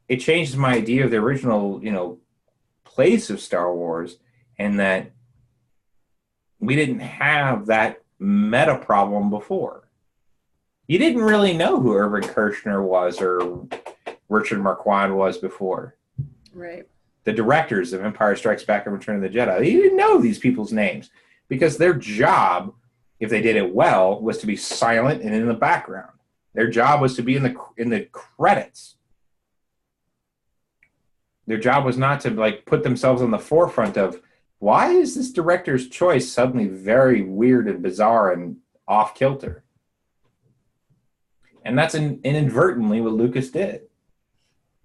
It changes my idea of the original, you know, place of Star Wars, and that we didn't have that meta problem before. You didn't really know who Irvin Kershner was or Richard Marquand was before. Right. The directors of Empire Strikes Back and Return of the Jedi, you didn't know these people's names because their job, if they did it well, was to be silent and in the background. Their job was to be in the credits. Their job was not to like put themselves on the forefront of why is this director's choice suddenly very weird and bizarre and off kilter. And that's inadvertently what Lucas did.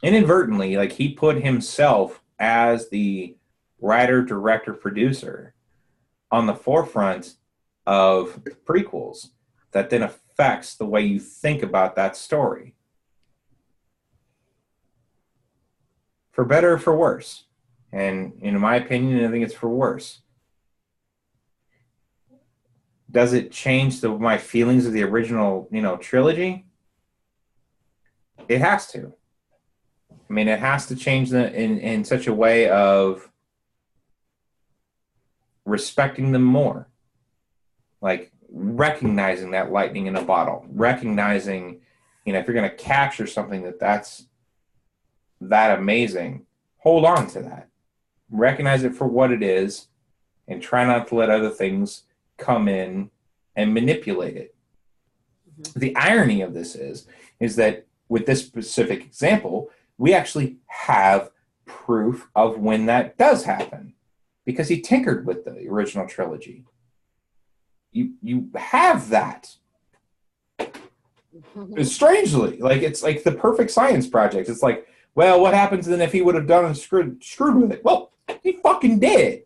Inadvertently, like he put himself as the writer, director, producer on the forefront of prequels that then affects the way you think about that story. For better or for worse. And in my opinion, I think it's for worse. Does it change my feelings of the original, you know, trilogy? It has to. I mean, it has to change in such a way of respecting them more. Like recognizing that lightning in a bottle. Recognizing, you know, if you're going to capture something that's that amazing, hold on to that. Recognize it for what it is and try not to let other things come in and manipulate it. Mm-hmm. The irony of this is that with this specific example, we actually have proof of when that does happen because he tinkered with the original trilogy. You have that. Strangely, like it's like the perfect science project. It's like, well, what happens then if he would have done and screwed with it? Well, he fucking did.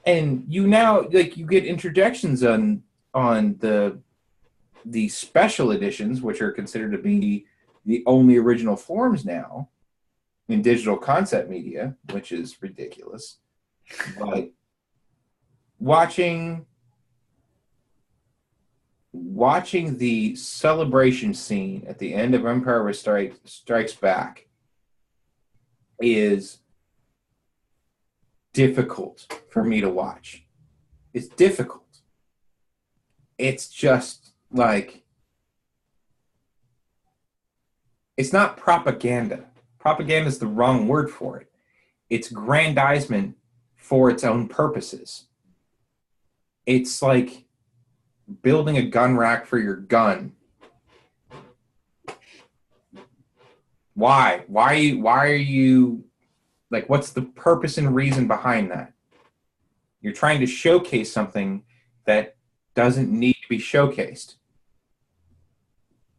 And you now, like, you get introductions on the special editions, which are considered to be the only original forms now in digital concept media, which is ridiculous. But watching the celebration scene at the end of Empire Strikes Back is difficult for me to watch. It's difficult. It's just like, it's not propaganda. Propaganda is the wrong word for it. It's grandizement for its own purposes. It's like building a gun rack for your gun. Why? Why are you like, what's the purpose and reason behind that? You're trying to showcase something that doesn't need to be showcased.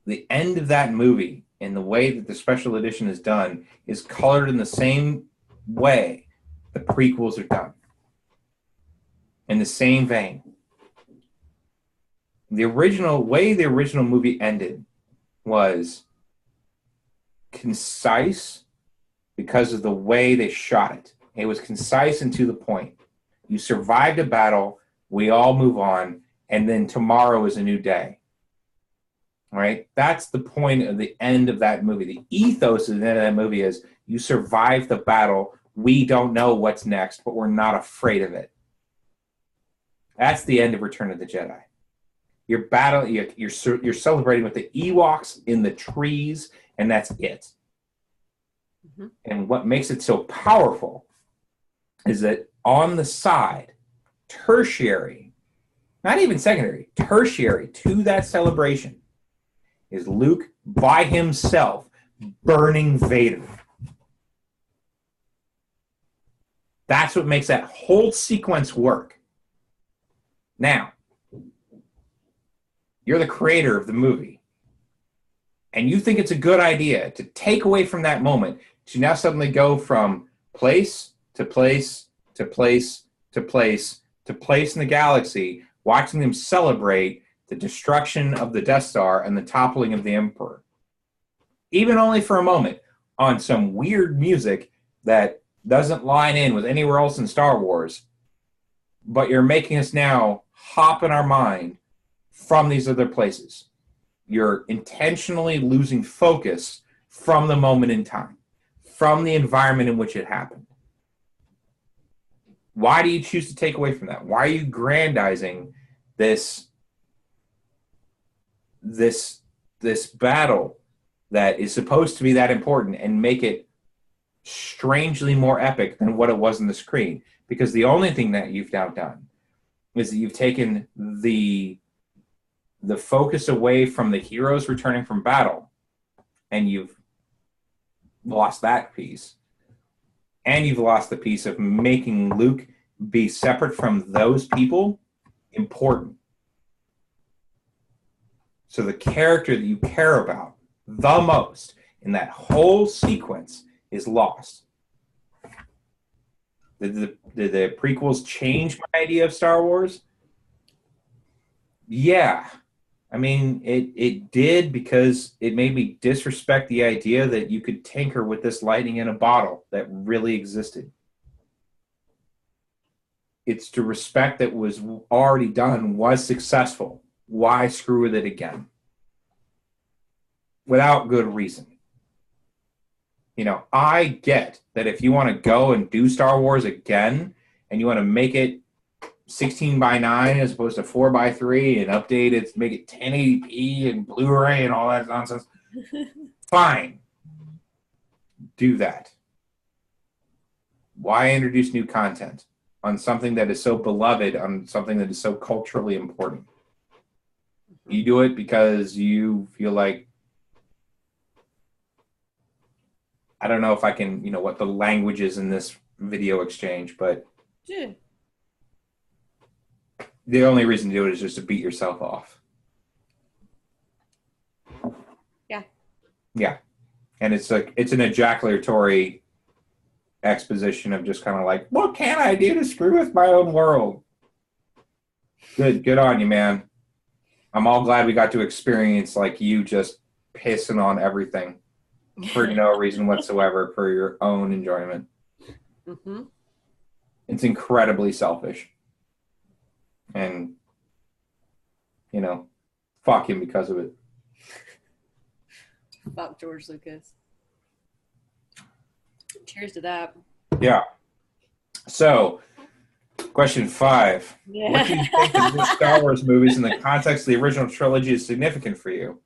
The end of that movie and the way that the special edition is done is colored in the same way the prequels are done. In the same vein. The original movie ended was concise because of the way they shot it. It was concise and to the point. You survived a battle, we all move on, and then tomorrow is a new day. All right? That's the point of the end of that movie. The ethos of the end of that movie is you survived the battle, we don't know what's next, but we're not afraid of it. That's the end of Return of the Jedi. You're celebrating with the Ewoks in the trees, and that's it. Mm-hmm. And what makes it so powerful is that on the side, tertiary, not even secondary, tertiary to that celebration is Luke by himself burning Vader. That's what makes that whole sequence work. Now, you're the creator of the movie, and you think it's a good idea to take away from that moment to now suddenly go from place to place to place to place to place in the galaxy, watching them celebrate the destruction of the Death Star and the toppling of the Emperor. Even only for a moment, on some weird music that doesn't line in with anywhere else in Star Wars, but you're making us now hop in our mind from these other places. You're intentionally losing focus from the moment in time, from the environment in which it happened. Why do you choose to take away from that? Why are you grandizing this battle that is supposed to be that important and make it strangely more epic than what it was on the screen? Because the only thing that you've now done is that you've taken the focus away from the heroes returning from battle, and you've lost that piece. And you've lost the piece of making Luke be separate from those people important. So the character that you care about the most in that whole sequence is lost. Did the prequels change my idea of Star Wars? Yeah. I mean, it did, because it made me disrespect the idea that you could tinker with this lightning in a bottle that really existed. It's to respect that was already done, was successful. Why screw with it again? Without good reason. You know, I get that if you want to go and do Star Wars again, and you want to make it 16:9 as opposed to 4:3 and update it, make it 1080p and Blu-ray and all that nonsense, fine. Do that. Why introduce new content on something that is so beloved, on something that is so culturally important? You do it because you feel like, I don't know if I can, what the language is in this video exchange, but yeah. The only reason to do it is just to beat yourself off. Yeah. Yeah. And it's like, it's an ejaculatory exposition of just kind of like, what can I do to screw with my own world? Good on you, man. I'm all glad we got to experience like you just pissing on everything for no reason whatsoever, for your own enjoyment. Mm-hmm. It's incredibly selfish. And, fuck him because of it. Fuck George Lucas. Cheers to that. Yeah. So, question 5. Yeah. What do you think of the Star Wars movies in the context of the original trilogy is significant for you?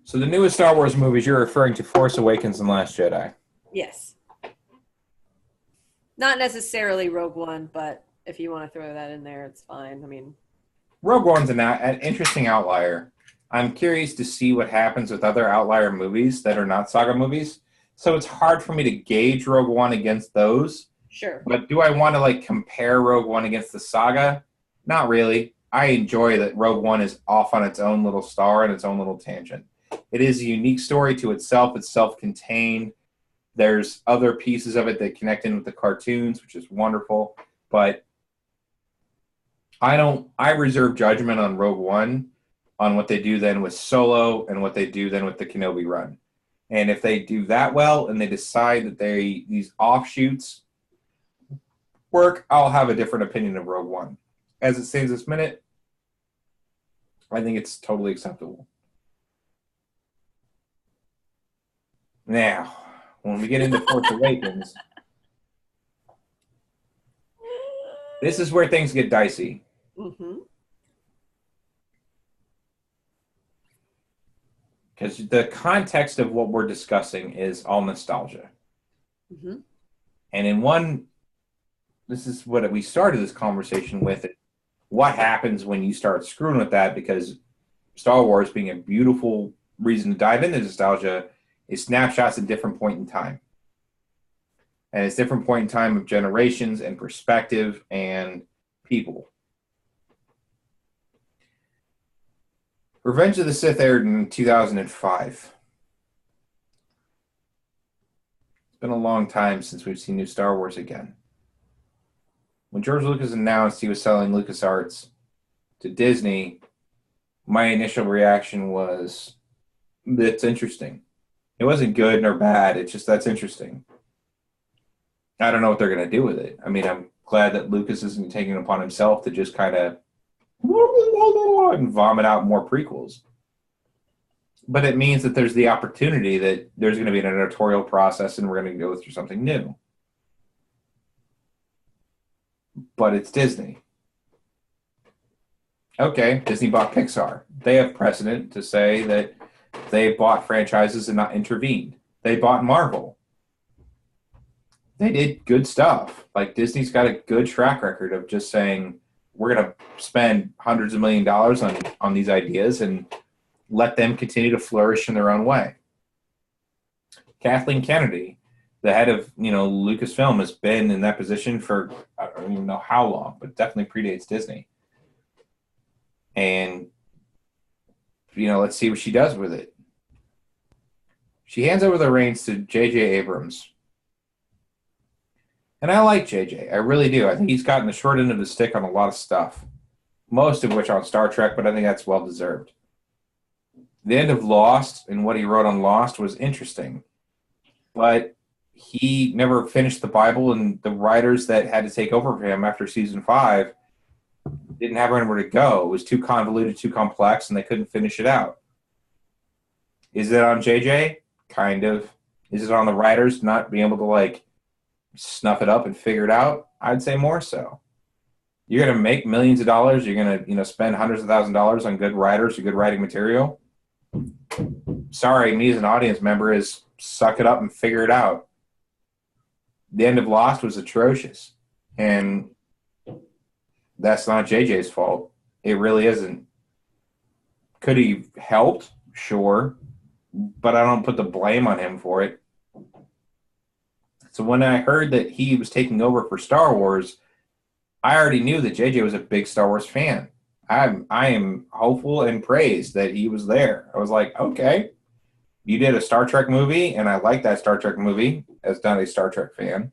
So the newest Star Wars movies, you're referring to Force Awakens and Last Jedi. Yes. Not necessarily Rogue One, but if you want to throw that in there, it's fine. I mean, Rogue One's an interesting outlier. I'm curious to see what happens with other outlier movies that are not saga movies. So it's hard for me to gauge Rogue One against those. sure. But do I want to like compare Rogue One against the saga? Not really. I enjoy that Rogue One is off on its own little star and its own little tangent. It is a unique story to itself. It's self-contained. There's other pieces of it that connect in with the cartoons, which is wonderful. But I reserve judgment on Rogue One on what they do then with Solo and what they do then with the Kenobi run. And if they do that well and they decide that these offshoots work, I'll have a different opinion of Rogue One. As it stands this minute, I think it's totally acceptable. Now, when we get into Force Awakens, this is where things get dicey. Mm-hmm. Because the context of what we're discussing is all nostalgia. Mm-hmm. And this is what we started this conversation with. What happens when you start screwing with that? Because Star Wars, being a beautiful reason to dive into nostalgia, is snapshots at different point in time. And it's different point in time of generations and perspective and people. Revenge of the Sith aired in 2005. It's been a long time since we've seen new Star Wars again. When George Lucas announced he was selling LucasArts to Disney, my initial reaction was, that's interesting. It wasn't good nor bad. It's just, that's interesting. I don't know what they're going to do with it. I mean, I'm glad that Lucas isn't taking it upon himself to just kind of and vomit out more prequels. But it means that there's the opportunity that there's going to be an editorial process and we're going to go through something new. But it's Disney. Okay, Disney bought Pixar. They have precedent to say that they bought franchises and not intervened. They bought Marvel. They did good stuff. Like, Disney's got a good track record of just saying, we're going to spend hundreds of $millions on these ideas and let them continue to flourish in their own way. Kathleen Kennedy, the head of Lucasfilm, has been in that position for I don't even know how long, but definitely predates Disney. And let's see what she does with it. She hands over the reins to J.J. Abrams. And I like JJ. I really do. I think he's gotten the short end of the stick on a lot of stuff. Most of which on Star Trek, but I think that's well deserved. The end of Lost and what he wrote on Lost was interesting. But he never finished the Bible, and the writers that had to take over for him after season 5 didn't have anywhere to go. It was too convoluted, too complex, and they couldn't finish it out. Is it on JJ? Kind of. Is it on the writers not being able to snuff it up and figure it out? I'd say more so. You're going to make millions of dollars. You're going to spend hundreds of thousands of dollars on good writers or good writing material. Sorry, me as an audience member is suck it up and figure it out. The end of Lost was atrocious. And that's not JJ's fault. It really isn't. Could he helped? Sure. But I don't put the blame on him for it. So when I heard that he was taking over for Star Wars, I already knew that JJ was a big Star Wars fan. I am hopeful and praised that he was there. I was like, okay, you did a Star Trek movie, and I like that Star Trek movie as not a Star Trek fan.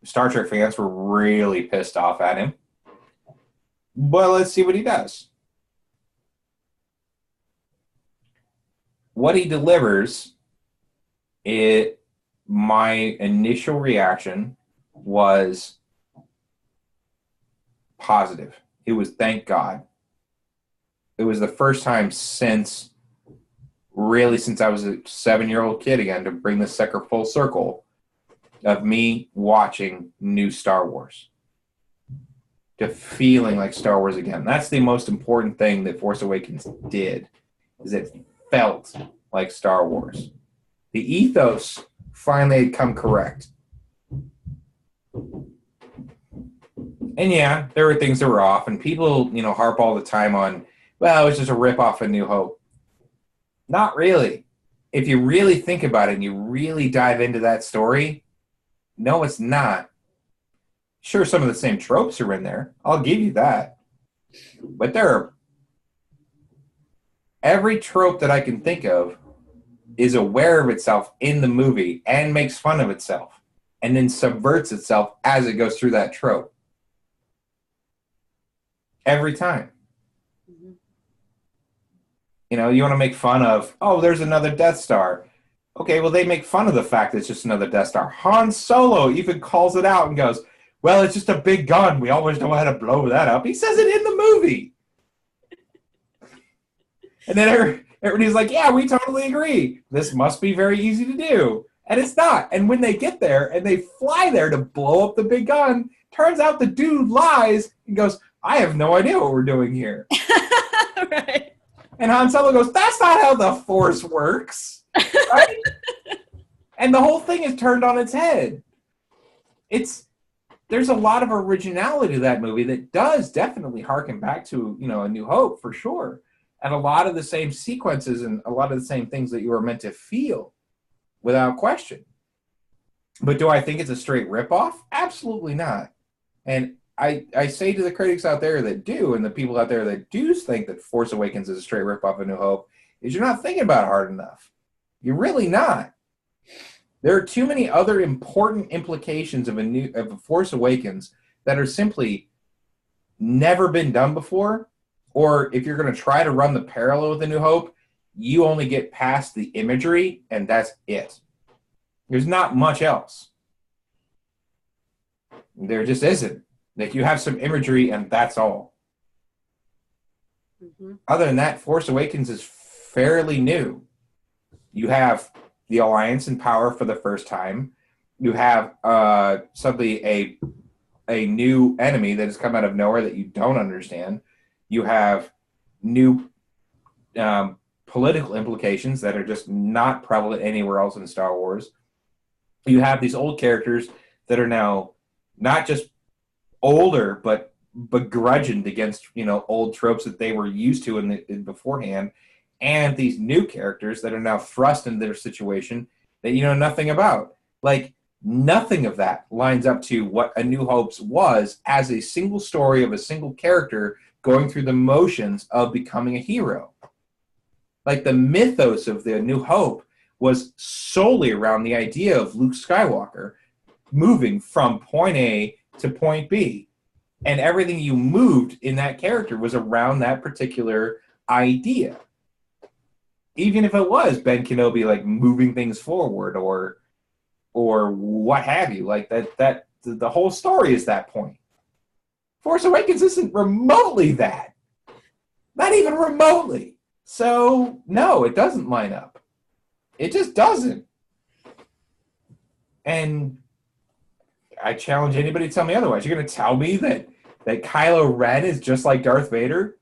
Star Trek fans were really pissed off at him. But let's see what he does. What he delivers, my initial reaction was positive. It was thank God. It was the first time since I was a 7-year-old kid again to bring this sucker full circle of me watching new Star Wars. To feeling like Star Wars again. That's the most important thing that Force Awakens did, is it felt like Star Wars. The ethos finally had come correct. And yeah, there were things that were off, and people, harp all the time on, well, it was just a rip off of New Hope. Not really. If you really think about it and you really dive into that story, no, it's not. Sure, some of the same tropes are in there. I'll give you that. But every trope that I can think of is aware of itself in the movie and makes fun of itself and then subverts itself as it goes through that trope. Every time. Mm-hmm. You want to make fun of, oh, there's another Death Star. Okay, well, they make fun of the fact that it's just another Death Star. Han Solo even calls it out and goes, well, it's just a big gun. We always know how to blow that up. He says it in the movie. And then everybody's like, yeah, we totally agree. This must be very easy to do. And it's not. And when they get there and they fly there to blow up the big gun, turns out the dude lies and goes, I have no idea what we're doing here. Right. And Han Solo goes, that's not how the Force works. Right? And the whole thing is turned on its head. There's a lot of originality to that movie that does definitely harken back to, A New Hope for sure. And a lot of the same sequences and a lot of the same things that you were meant to feel without question. But do I think it's a straight ripoff? Absolutely not. And I say to the critics out there that do, and the people out there that do think that Force Awakens is a straight ripoff of New Hope, is you're not thinking about it hard enough. You're really not. There are too many other important implications of a Force Awakens that are simply never been done before. Or if you're going to try to run the parallel with A New Hope, you only get past the imagery, and that's it. There's not much else. There just isn't. Like, you have some imagery, and that's all. Mm-hmm. Other than that, Force Awakens is fairly new. You have the Alliance in power for the first time. You have suddenly a new enemy that has come out of nowhere that you don't understand. You have new political implications that are just not prevalent anywhere else in Star Wars. You have these old characters that are now not just older, but begrudged against old tropes that they were used to in beforehand, and these new characters that are now thrust into their situation that you know nothing about. Like, nothing of that lines up to what A New Hope was as a single story of a single character going through the motions of becoming a hero. Like, the mythos of the A New Hope was solely around the idea of Luke Skywalker moving from point A to point B. And everything you moved in that character was around that particular idea. Even if it was Ben Kenobi, like, moving things forward or what have you. Like, that the whole story is that point. Force Awakens isn't remotely that. Not even remotely. So, no, it doesn't line up. It just doesn't. And I challenge anybody to tell me otherwise. You're going to tell me that Kylo Ren is just like Darth Vader?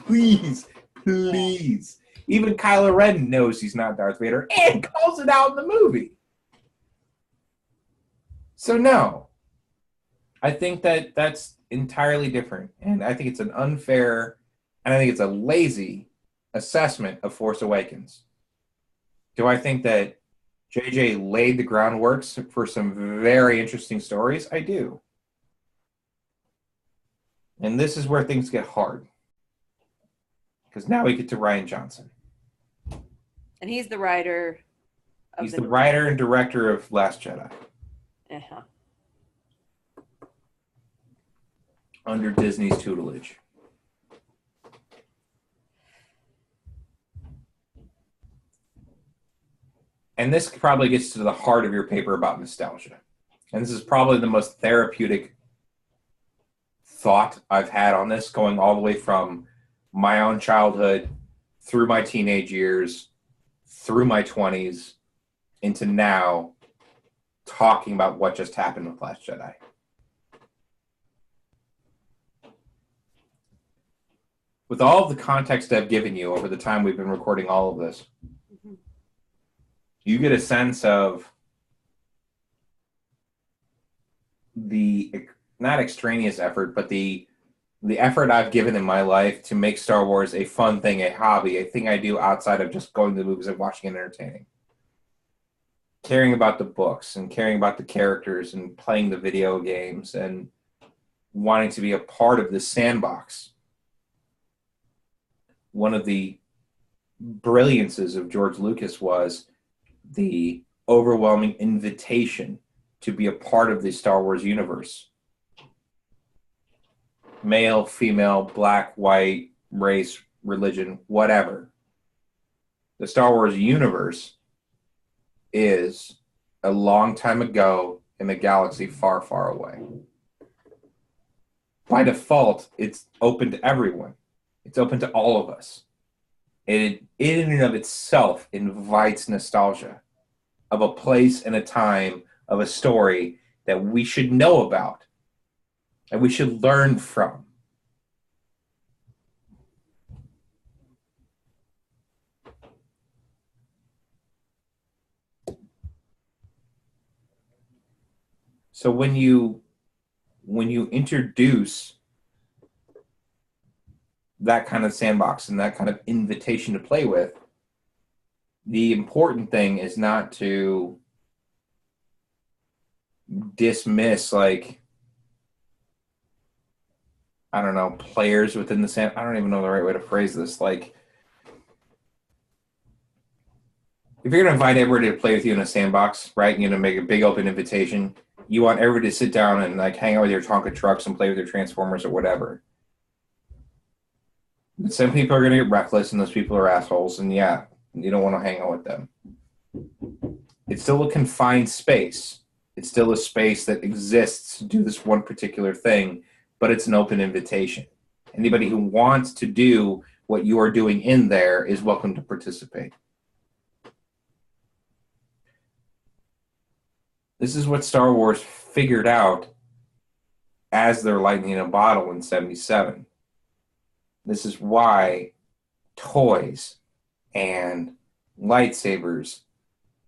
Please. Even Kylo Ren knows he's not Darth Vader and calls it out in the movie. So, no. I think that that's entirely different. And I think it's an unfair, and I think it's a lazy assessment of Force Awakens. Do I think that JJ laid the groundwork for some very interesting stories? I do. And this is where things get hard. Because now we get to Rian Johnson. And he's the writer. He's the writer and director of Last Jedi. Uh-huh. Under Disney's tutelage. And this probably gets to the heart of your paper about nostalgia. And this is probably the most therapeutic thought I've had on this, going all the way from my own childhood, through my teenage years, through my 20s, into now, talking about what just happened with Last Jedi. With all of the context I've given you over the time we've been recording all of this, you get a sense of the not extraneous effort, but the effort I've given in my life to make Star Wars a fun thing, a hobby, a thing I do outside of just going to the movies and watching it entertaining. Caring about the books and caring about the characters and playing the video games and wanting to be a part of this sandbox. One of the brilliances of George Lucas was the overwhelming invitation to be a part of the Star Wars universe. Male, female, black, white, race, religion, whatever. The Star Wars universe is a long time ago in a galaxy far, far away. By default, it's open to everyone. It's open to all of us. It in and of itself invites nostalgia of a place and a time, of a story that we should know about and we should learn from. So when you introduce that kind of sandbox and that kind of invitation to play with, the important thing is not to dismiss, like, I don't know, players within the sand. I don't even know the right way to phrase this. Like, if you're going to invite everybody to play with you in a sandbox, right, you're going to make a big open invitation, you want everybody to sit down and like hang out with your Tonka trucks and play with your Transformers or whatever. But some people are going to get reckless, and those people are assholes, and yeah, you don't want to hang out with them. It's still a confined space. It's still a space that exists to do this one particular thing, but it's an open invitation. Anybody who wants to do what you are doing in there is welcome to participate. This is what Star Wars figured out as their lightning in a bottle in 77. This is why toys and lightsabers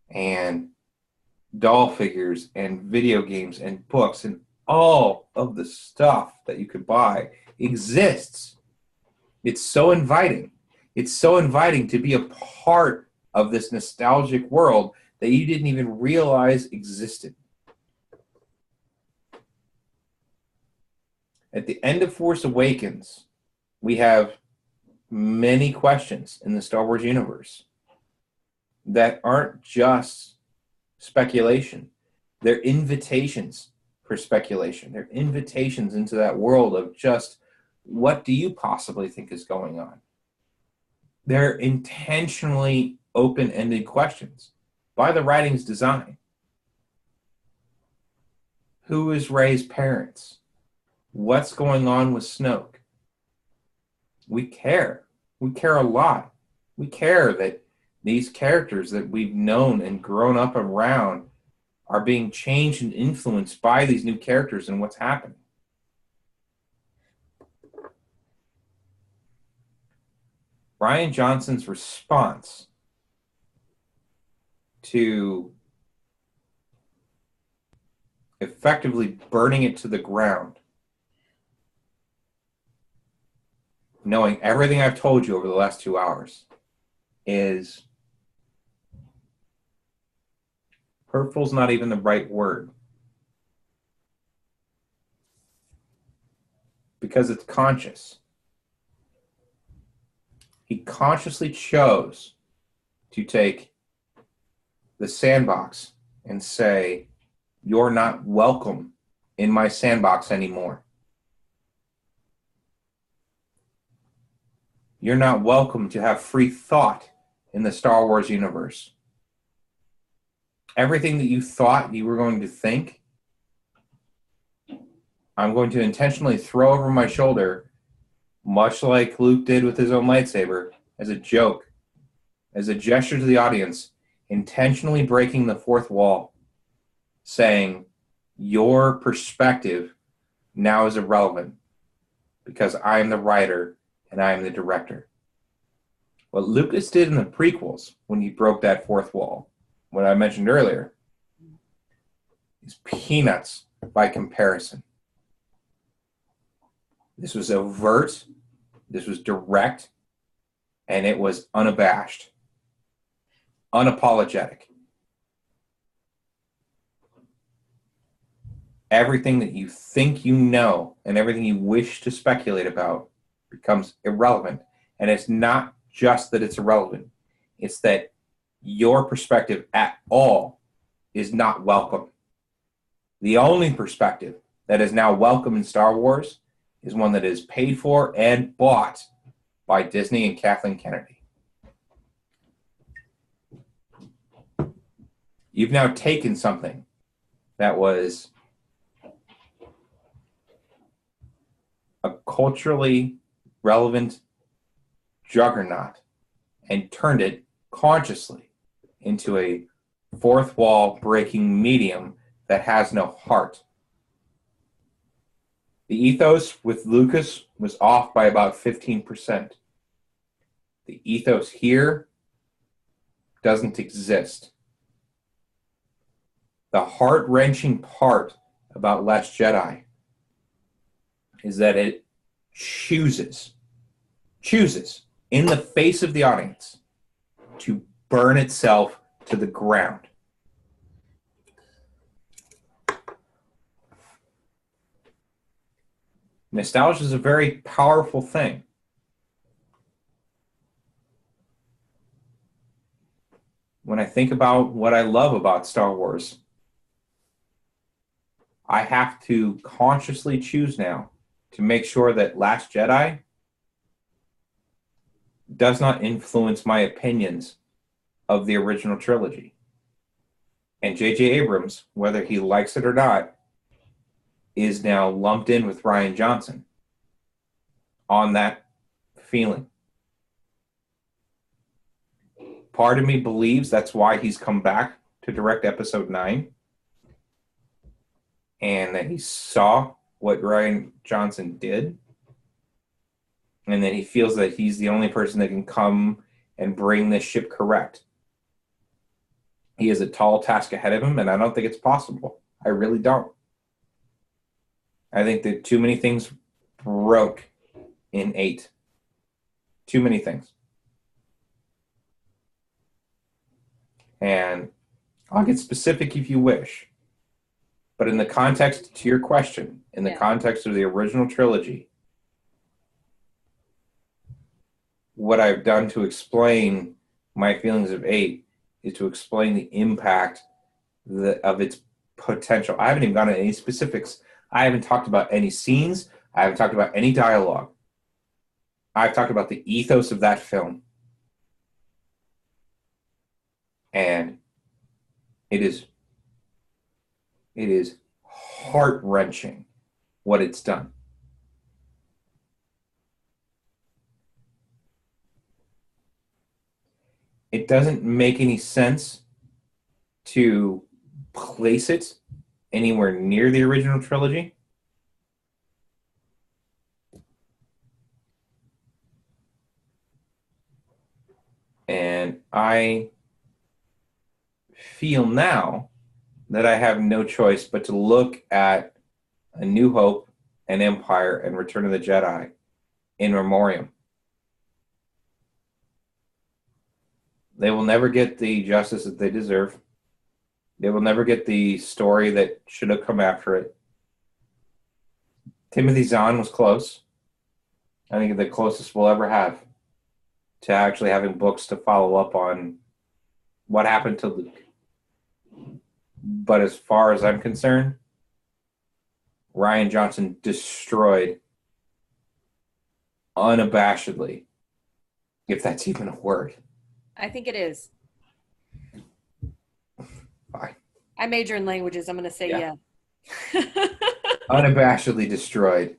and doll figures and video games and books and all of the stuff that you could buy exists. It's so inviting. It's so inviting to be a part of this nostalgic world that you didn't even realize existed. At the end of Force Awakens, we have many questions in the Star Wars universe that aren't just speculation. They're invitations for speculation. They're invitations into that world of just, what do you possibly think is going on? They're intentionally open-ended questions by the writing's design. Who is Rey's parents? What's going on with Snoke? We care. We care a lot. We care that these characters that we've known and grown up around are being changed and influenced by these new characters and what's happening. Rian Johnson's response to effectively burning it to the ground, knowing everything I've told you over the last 2 hours, is hurtful's not even the right word, because it's conscious. He consciously chose to take the sandbox and say, you're not welcome in my sandbox anymore. You're not welcome to have free thought in the Star Wars universe. Everything that you thought you were going to think, I'm going to intentionally throw over my shoulder, much like Luke did with his own lightsaber, as a joke, as a gesture to the audience, intentionally breaking the fourth wall, saying, your perspective now is irrelevant because I am the writer and I am the director. What Lucas did in the prequels when he broke that fourth wall, what I mentioned earlier, is peanuts by comparison. This was overt, this was direct, and it was unabashed, unapologetic. Everything that you think you know and everything you wish to speculate about becomes irrelevant. And it's not just that it's irrelevant, it's that your perspective at all is not welcome. The only perspective that is now welcome in Star Wars is one that is paid for and bought by Disney and Kathleen Kennedy. You've now taken something that was a culturally relevant juggernaut and turned it consciously into a fourth wall breaking medium that has no heart. The ethos with Lucas was off by about 15%. The ethos here doesn't exist. The heart-wrenching part about Last Jedi is that it chooses in the face of the audience to burn itself to the ground. Nostalgia is a very powerful thing. When I think about what I love about Star Wars, I have to consciously choose now to make sure that Last Jedi does not influence my opinions of the original trilogy. And J.J. Abrams, whether he likes it or not, is now lumped in with Rian Johnson on that feeling. Part of me believes that's why he's come back to direct Episode 9, and that he saw what Rian Johnson did, and that he feels that he's the only person that can come and bring this ship correct. He has a tall task ahead of him, and I don't think it's possible. I really don't. I think that too many things broke in 8. Too many things. And I'll get specific if you wish. But in the context to your question, in the context of the original trilogy, what I've done to explain my feelings of 8 is to explain the impact of its potential. I haven't even gone into any specifics. I haven't talked about any scenes. I haven't talked about any dialogue. I've talked about the ethos of that film. And it is heart-wrenching what it's done. It doesn't make any sense to place it anywhere near the original trilogy. And I feel now that I have no choice but to look at A New Hope and Empire and Return of the Jedi in memoriam. They will never get the justice that they deserve. They will never get the story that should have come after it. Timothy Zahn was close. I think the closest we'll ever have to actually having books to follow up on what happened to Luke. But as far as I'm concerned, Rian Johnson destroyed unabashedly, if that's even a word. I think it is. Fine. I major in languages. I'm going to say yeah. Unabashedly destroyed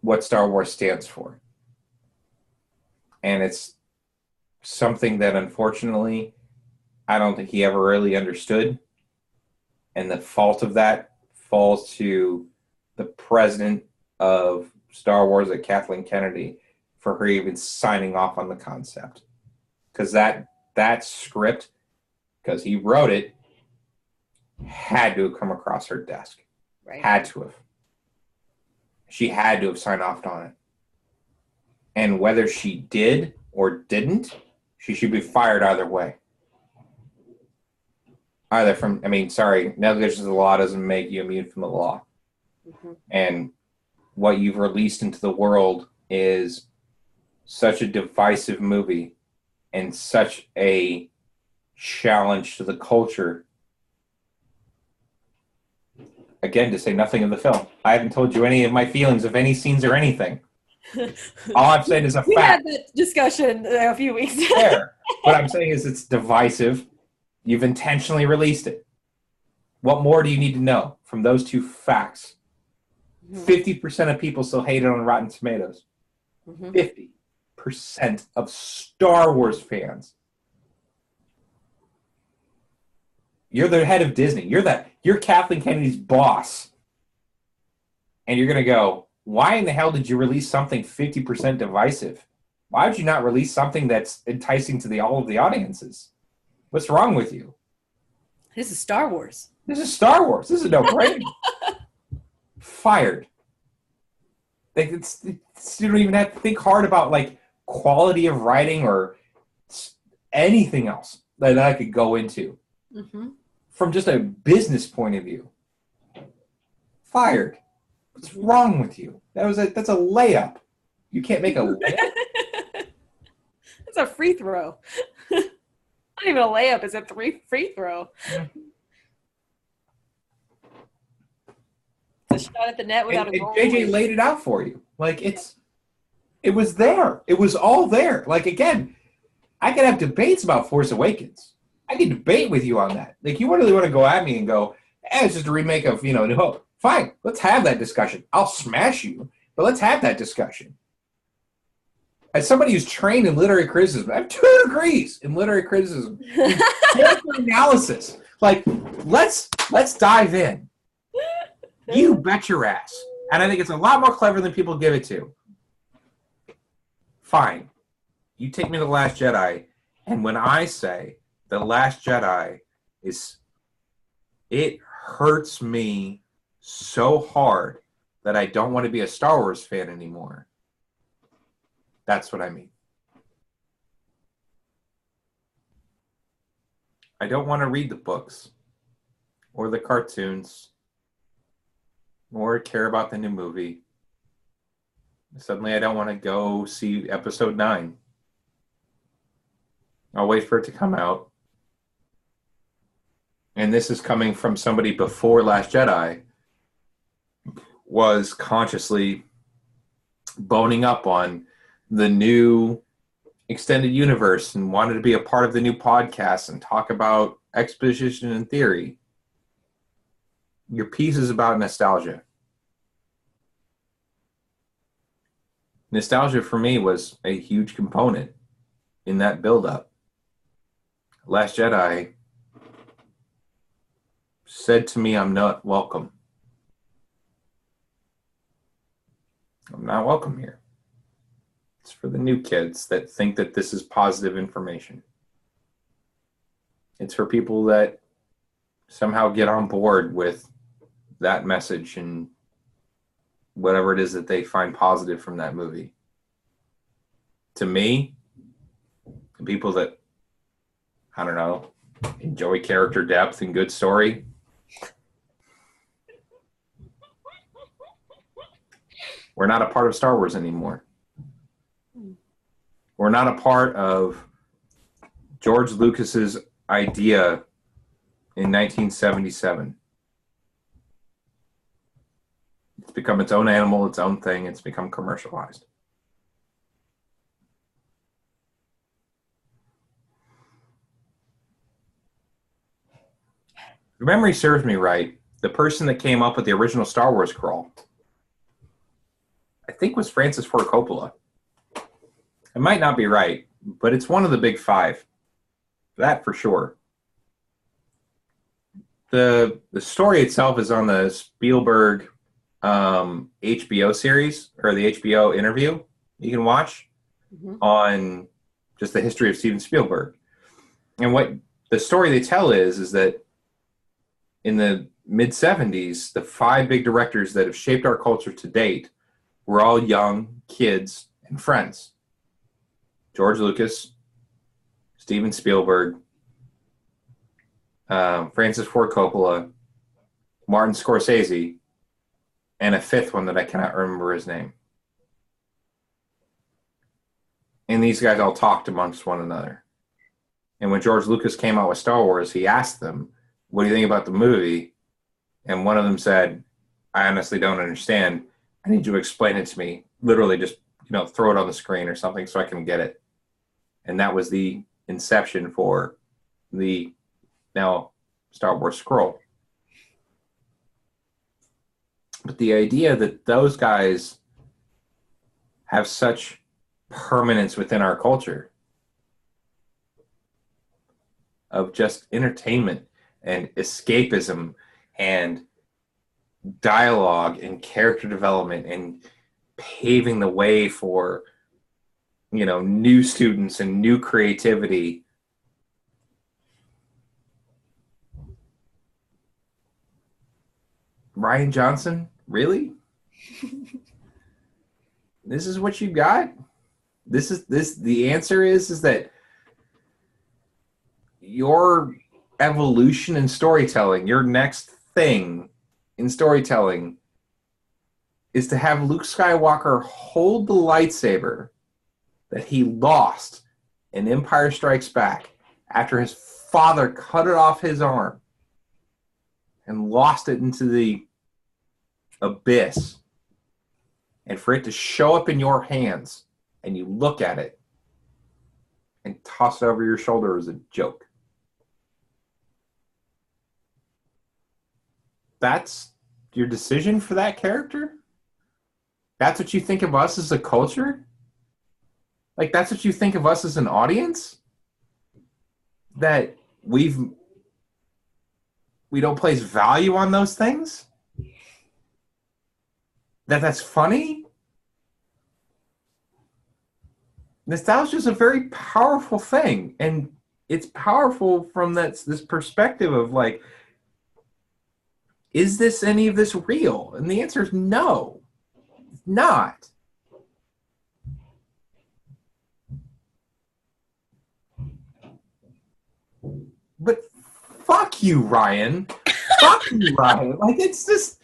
what Star Wars stands for. And it's something that, unfortunately, I don't think he ever really understood. And the fault of that falls to the president of Star Wars at Kathleen Kennedy for her even signing off on the concept. Because that script, because he wrote it, had to have come across her desk. Right. Had to have. She had to have signed off on it. And whether she did or didn't, she should be fired either way. Either from, negligence of the law doesn't make you immune from the law. Mm-hmm. And what you've released into the world is such a divisive movie and such a challenge to the culture. Again, to say nothing of the film. I haven't told you any of my feelings of any scenes or anything. All I'm saying is a fact. We had that discussion a few weeks ago. Fair. What I'm saying is it's divisive. You've intentionally released it. What more do you need to know from those two facts? 50% of people still hate it on Rotten Tomatoes. 50% of Star Wars fans. You're the head of Disney. You're Kathleen Kennedy's boss. And you're going to go, why in the hell did you release something 50% divisive? Why would you not release something that's enticing to all of the audiences? What's wrong with you? This is Star Wars. This is Star Wars. This is a no-brainer. Fired. Like you don't even have to think hard about like quality of writing or anything else that I could go into. From just a business point of view. Fired. What's wrong with you? That's a layup. You can't make a layup. That's a free throw. Not even a layup. It's a free throw. It's a shot at the net without a goal. JJ laid it out for you. Like it was there. It was all there. Like again, I could have debates about Force Awakens. I can debate with you on that. Like you really want to go at me and go, it's just a remake of New Hope. Fine, let's have that discussion. I'll smash you, but let's have that discussion. As somebody who's trained in literary criticism, I have 2 degrees in literary criticism, analysis. Like, let's dive in. You bet your ass. And I think it's a lot more clever than people give it to. Fine. You take me to The Last Jedi, and when I say The Last Jedi it hurts me so hard that I don't want to be a Star Wars fan anymore. That's what I mean. I don't want to read the books or the cartoons or care about the new movie. Suddenly I don't want to go see episode 9. I'll wait for it to come out. And this is coming from somebody before Last Jedi was consciously boning up on the new extended universe and wanted to be a part of the new podcast and talk about exposition and theory. Your piece is about nostalgia. Nostalgia for me was a huge component in that build-up. Last Jedi said to me, I'm not welcome. I'm not welcome here. It's for the new kids that think that this is positive information. It's for people that somehow get on board with that message and whatever it is that they find positive from that movie. To me, the people that, I don't know, enjoy character depth and good story, we're not a part of Star Wars anymore. We're not a part of George Lucas's idea in 1977. It's become its own animal, its own thing. It's become commercialized. If memory serves me right, the person that came up with the original Star Wars crawl, I think was Francis Ford Coppola. It might not be right, but it's one of the big 5. That for sure. The story itself is on the Spielberg HBO series, or the HBO interview you can watch on just the history of Steven Spielberg. And what the story they tell is that in the mid-70s, the 5 big directors that have shaped our culture to date were all young kids and friends. George Lucas, Steven Spielberg, Francis Ford Coppola, Martin Scorsese, and a 5th one that I cannot remember his name. And these guys all talked amongst one another. And when George Lucas came out with Star Wars, he asked them, what do you think about the movie? And one of them said, I honestly don't understand. I need you to explain it to me. Literally just, throw it on the screen or something so I can get it. And that was the inception for the now Star Wars scroll. But the idea that those guys have such permanence within our culture of just entertainment and escapism and dialogue and character development and paving the way for, new students and new creativity. Rian Johnson, really? This is what you got? The answer is that your evolution in storytelling, your next thing in storytelling is to have Luke Skywalker hold the lightsaber that he lost in Empire Strikes Back after his father cut it off his arm and lost it into the abyss, and for it to show up in your hands and you look at it and toss it over your shoulder as a joke. That's your decision for that character? That's what you think of us as a culture? Like, that's what you think of us as an audience? That we don't place value on those things? That's funny? Nostalgia is a very powerful thing, and it's powerful from this perspective of like, is this any of this real? And the answer is no, it's not. But fuck you, Ryan. Fuck you, Ryan. Like, it's just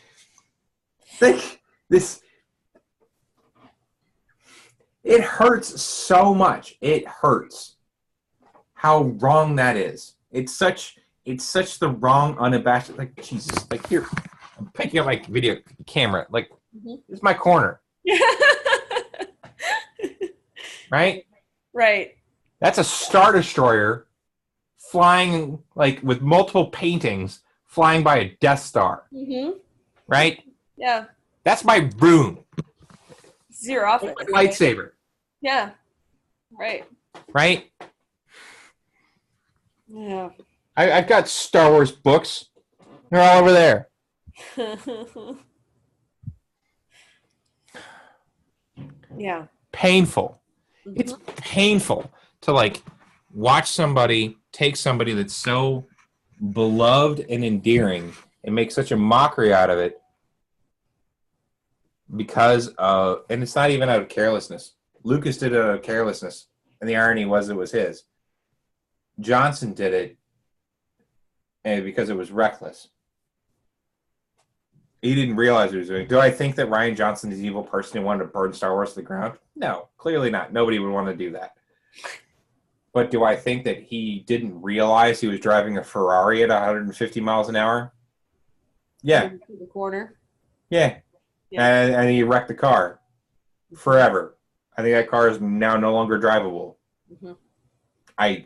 like this. It hurts so much. It hurts how wrong that is. It's such the wrong, unabashed. Like, Jesus. Like, here, I'm picking up my video camera. Like, this is my corner. Right? Right. That's a Star Destroyer flying, like, with multiple paintings, flying by a Death Star. Mm-hmm. Right? Yeah. That's my room. Zero off it. Lightsaber. Yeah. Right. Right? Yeah. I've got Star Wars books. They're all over there. Yeah. Painful. Mm-hmm. It's painful to, like, watch somebody take somebody that's so beloved and endearing and make such a mockery out of it because of, and it's not even out of carelessness. Lucas did it out of carelessness, and the irony was it was his. Johnson did it because it was reckless. He didn't realize what he was doing. Do I think that Rian Johnson is an evil person who wanted to burn Star Wars to the ground? No, clearly not. Nobody would want to do that. But do I think that he didn't realize he was driving a Ferrari at 150 miles an hour? Yeah. The corner. Yeah. And he wrecked the car forever. I think that car is now no longer drivable. Mm-hmm.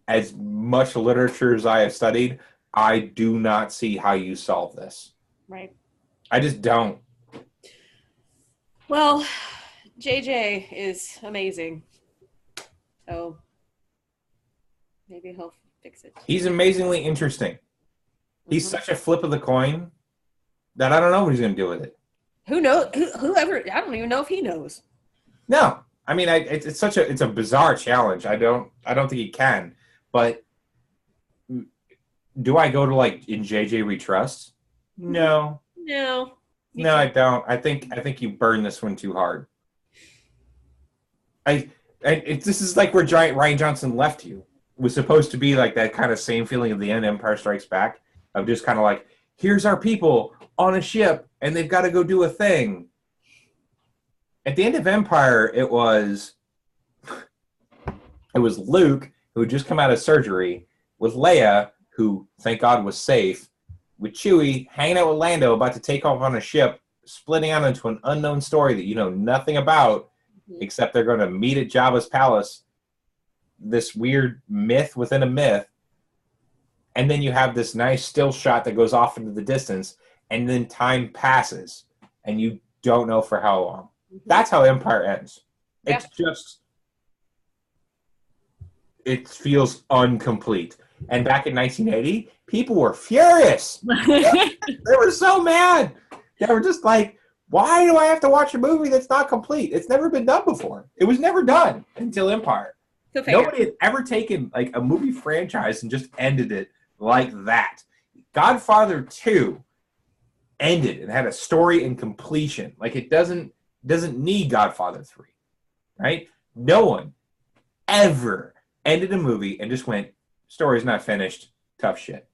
As much literature as I have studied, I do not see how you solve this. Right. I just don't. Well, JJ is amazing. So maybe he'll fix it. He's amazingly interesting. He's such a flip of the coin that I don't know what he's going to do with it. Who knows? Whoever, I don't even know if he knows. No, I mean, it's a bizarre challenge. I don't think he can. But Do I go to like in JJ We Trust? No, No, you no, I can't. don't. I think you burned this one too hard. I, this is like where Giant Ryan Johnson left you. It was supposed to be like that kind of same feeling of the end, Empire Strikes Back, of just kind of like, here's our people on a ship and they've got to go do a thing. At the end of Empire, it was Luke who had just come out of surgery, with Leia, who thank God was safe, with Chewie hanging out with Lando, about to take off on a ship, splitting out into an unknown story that you know nothing about, Mhm. except they're going to meet at Jabba's palace. This weird myth within a myth, and then you have this nice still shot that goes off into the distance, and then time passes, and you don't know for how long. Mhm. That's how Empire ends. Yeah. It's just it feels incomplete. And back in 1980, people were furious. They were so mad. They were just like, why do I have to watch a movie that's not complete? It's never been done before. It was never done until Empire. Go figure. Nobody had ever taken like a movie franchise and just ended it like that. Godfather 2 ended and had a story and completion. Like it doesn't need Godfather 3, right? No one ever ended a movie and just went, story's not finished, tough shit.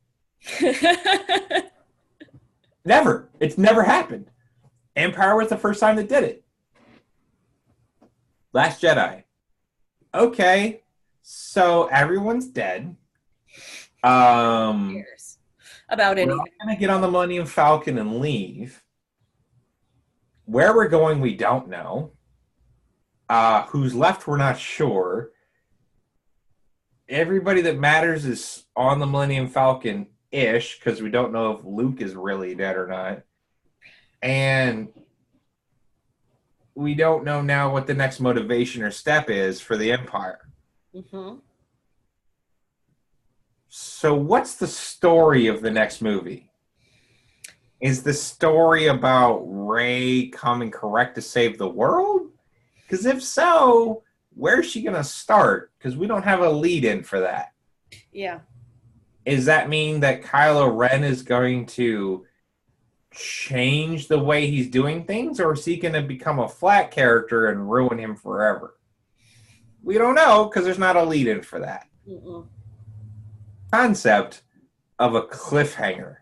Never. It's never happened. Empire was the first time that did it. Last Jedi. Okay, so everyone's dead. Cares about We're all anything. gonna get on the Millennium Falcon and leave. Where we're going, we don't know. Who's left, we're not sure. Everybody that matters is on the Millennium Falcon ish, because we don't know if Luke is really dead or not. And we don't know now what the next motivation or step is for the Empire. Mhm. So, what's the story of the next movie? Is the story about Rey coming correct to save the world? Because if so, where's she going to start? Because we don't have a lead in for that. Yeah. Does that mean that Kylo Ren is going to change the way he's doing things, or is he going to become a flat character and ruin him forever? We don't know because there's not a lead in for that. Mm-mm. Concept of a cliffhanger.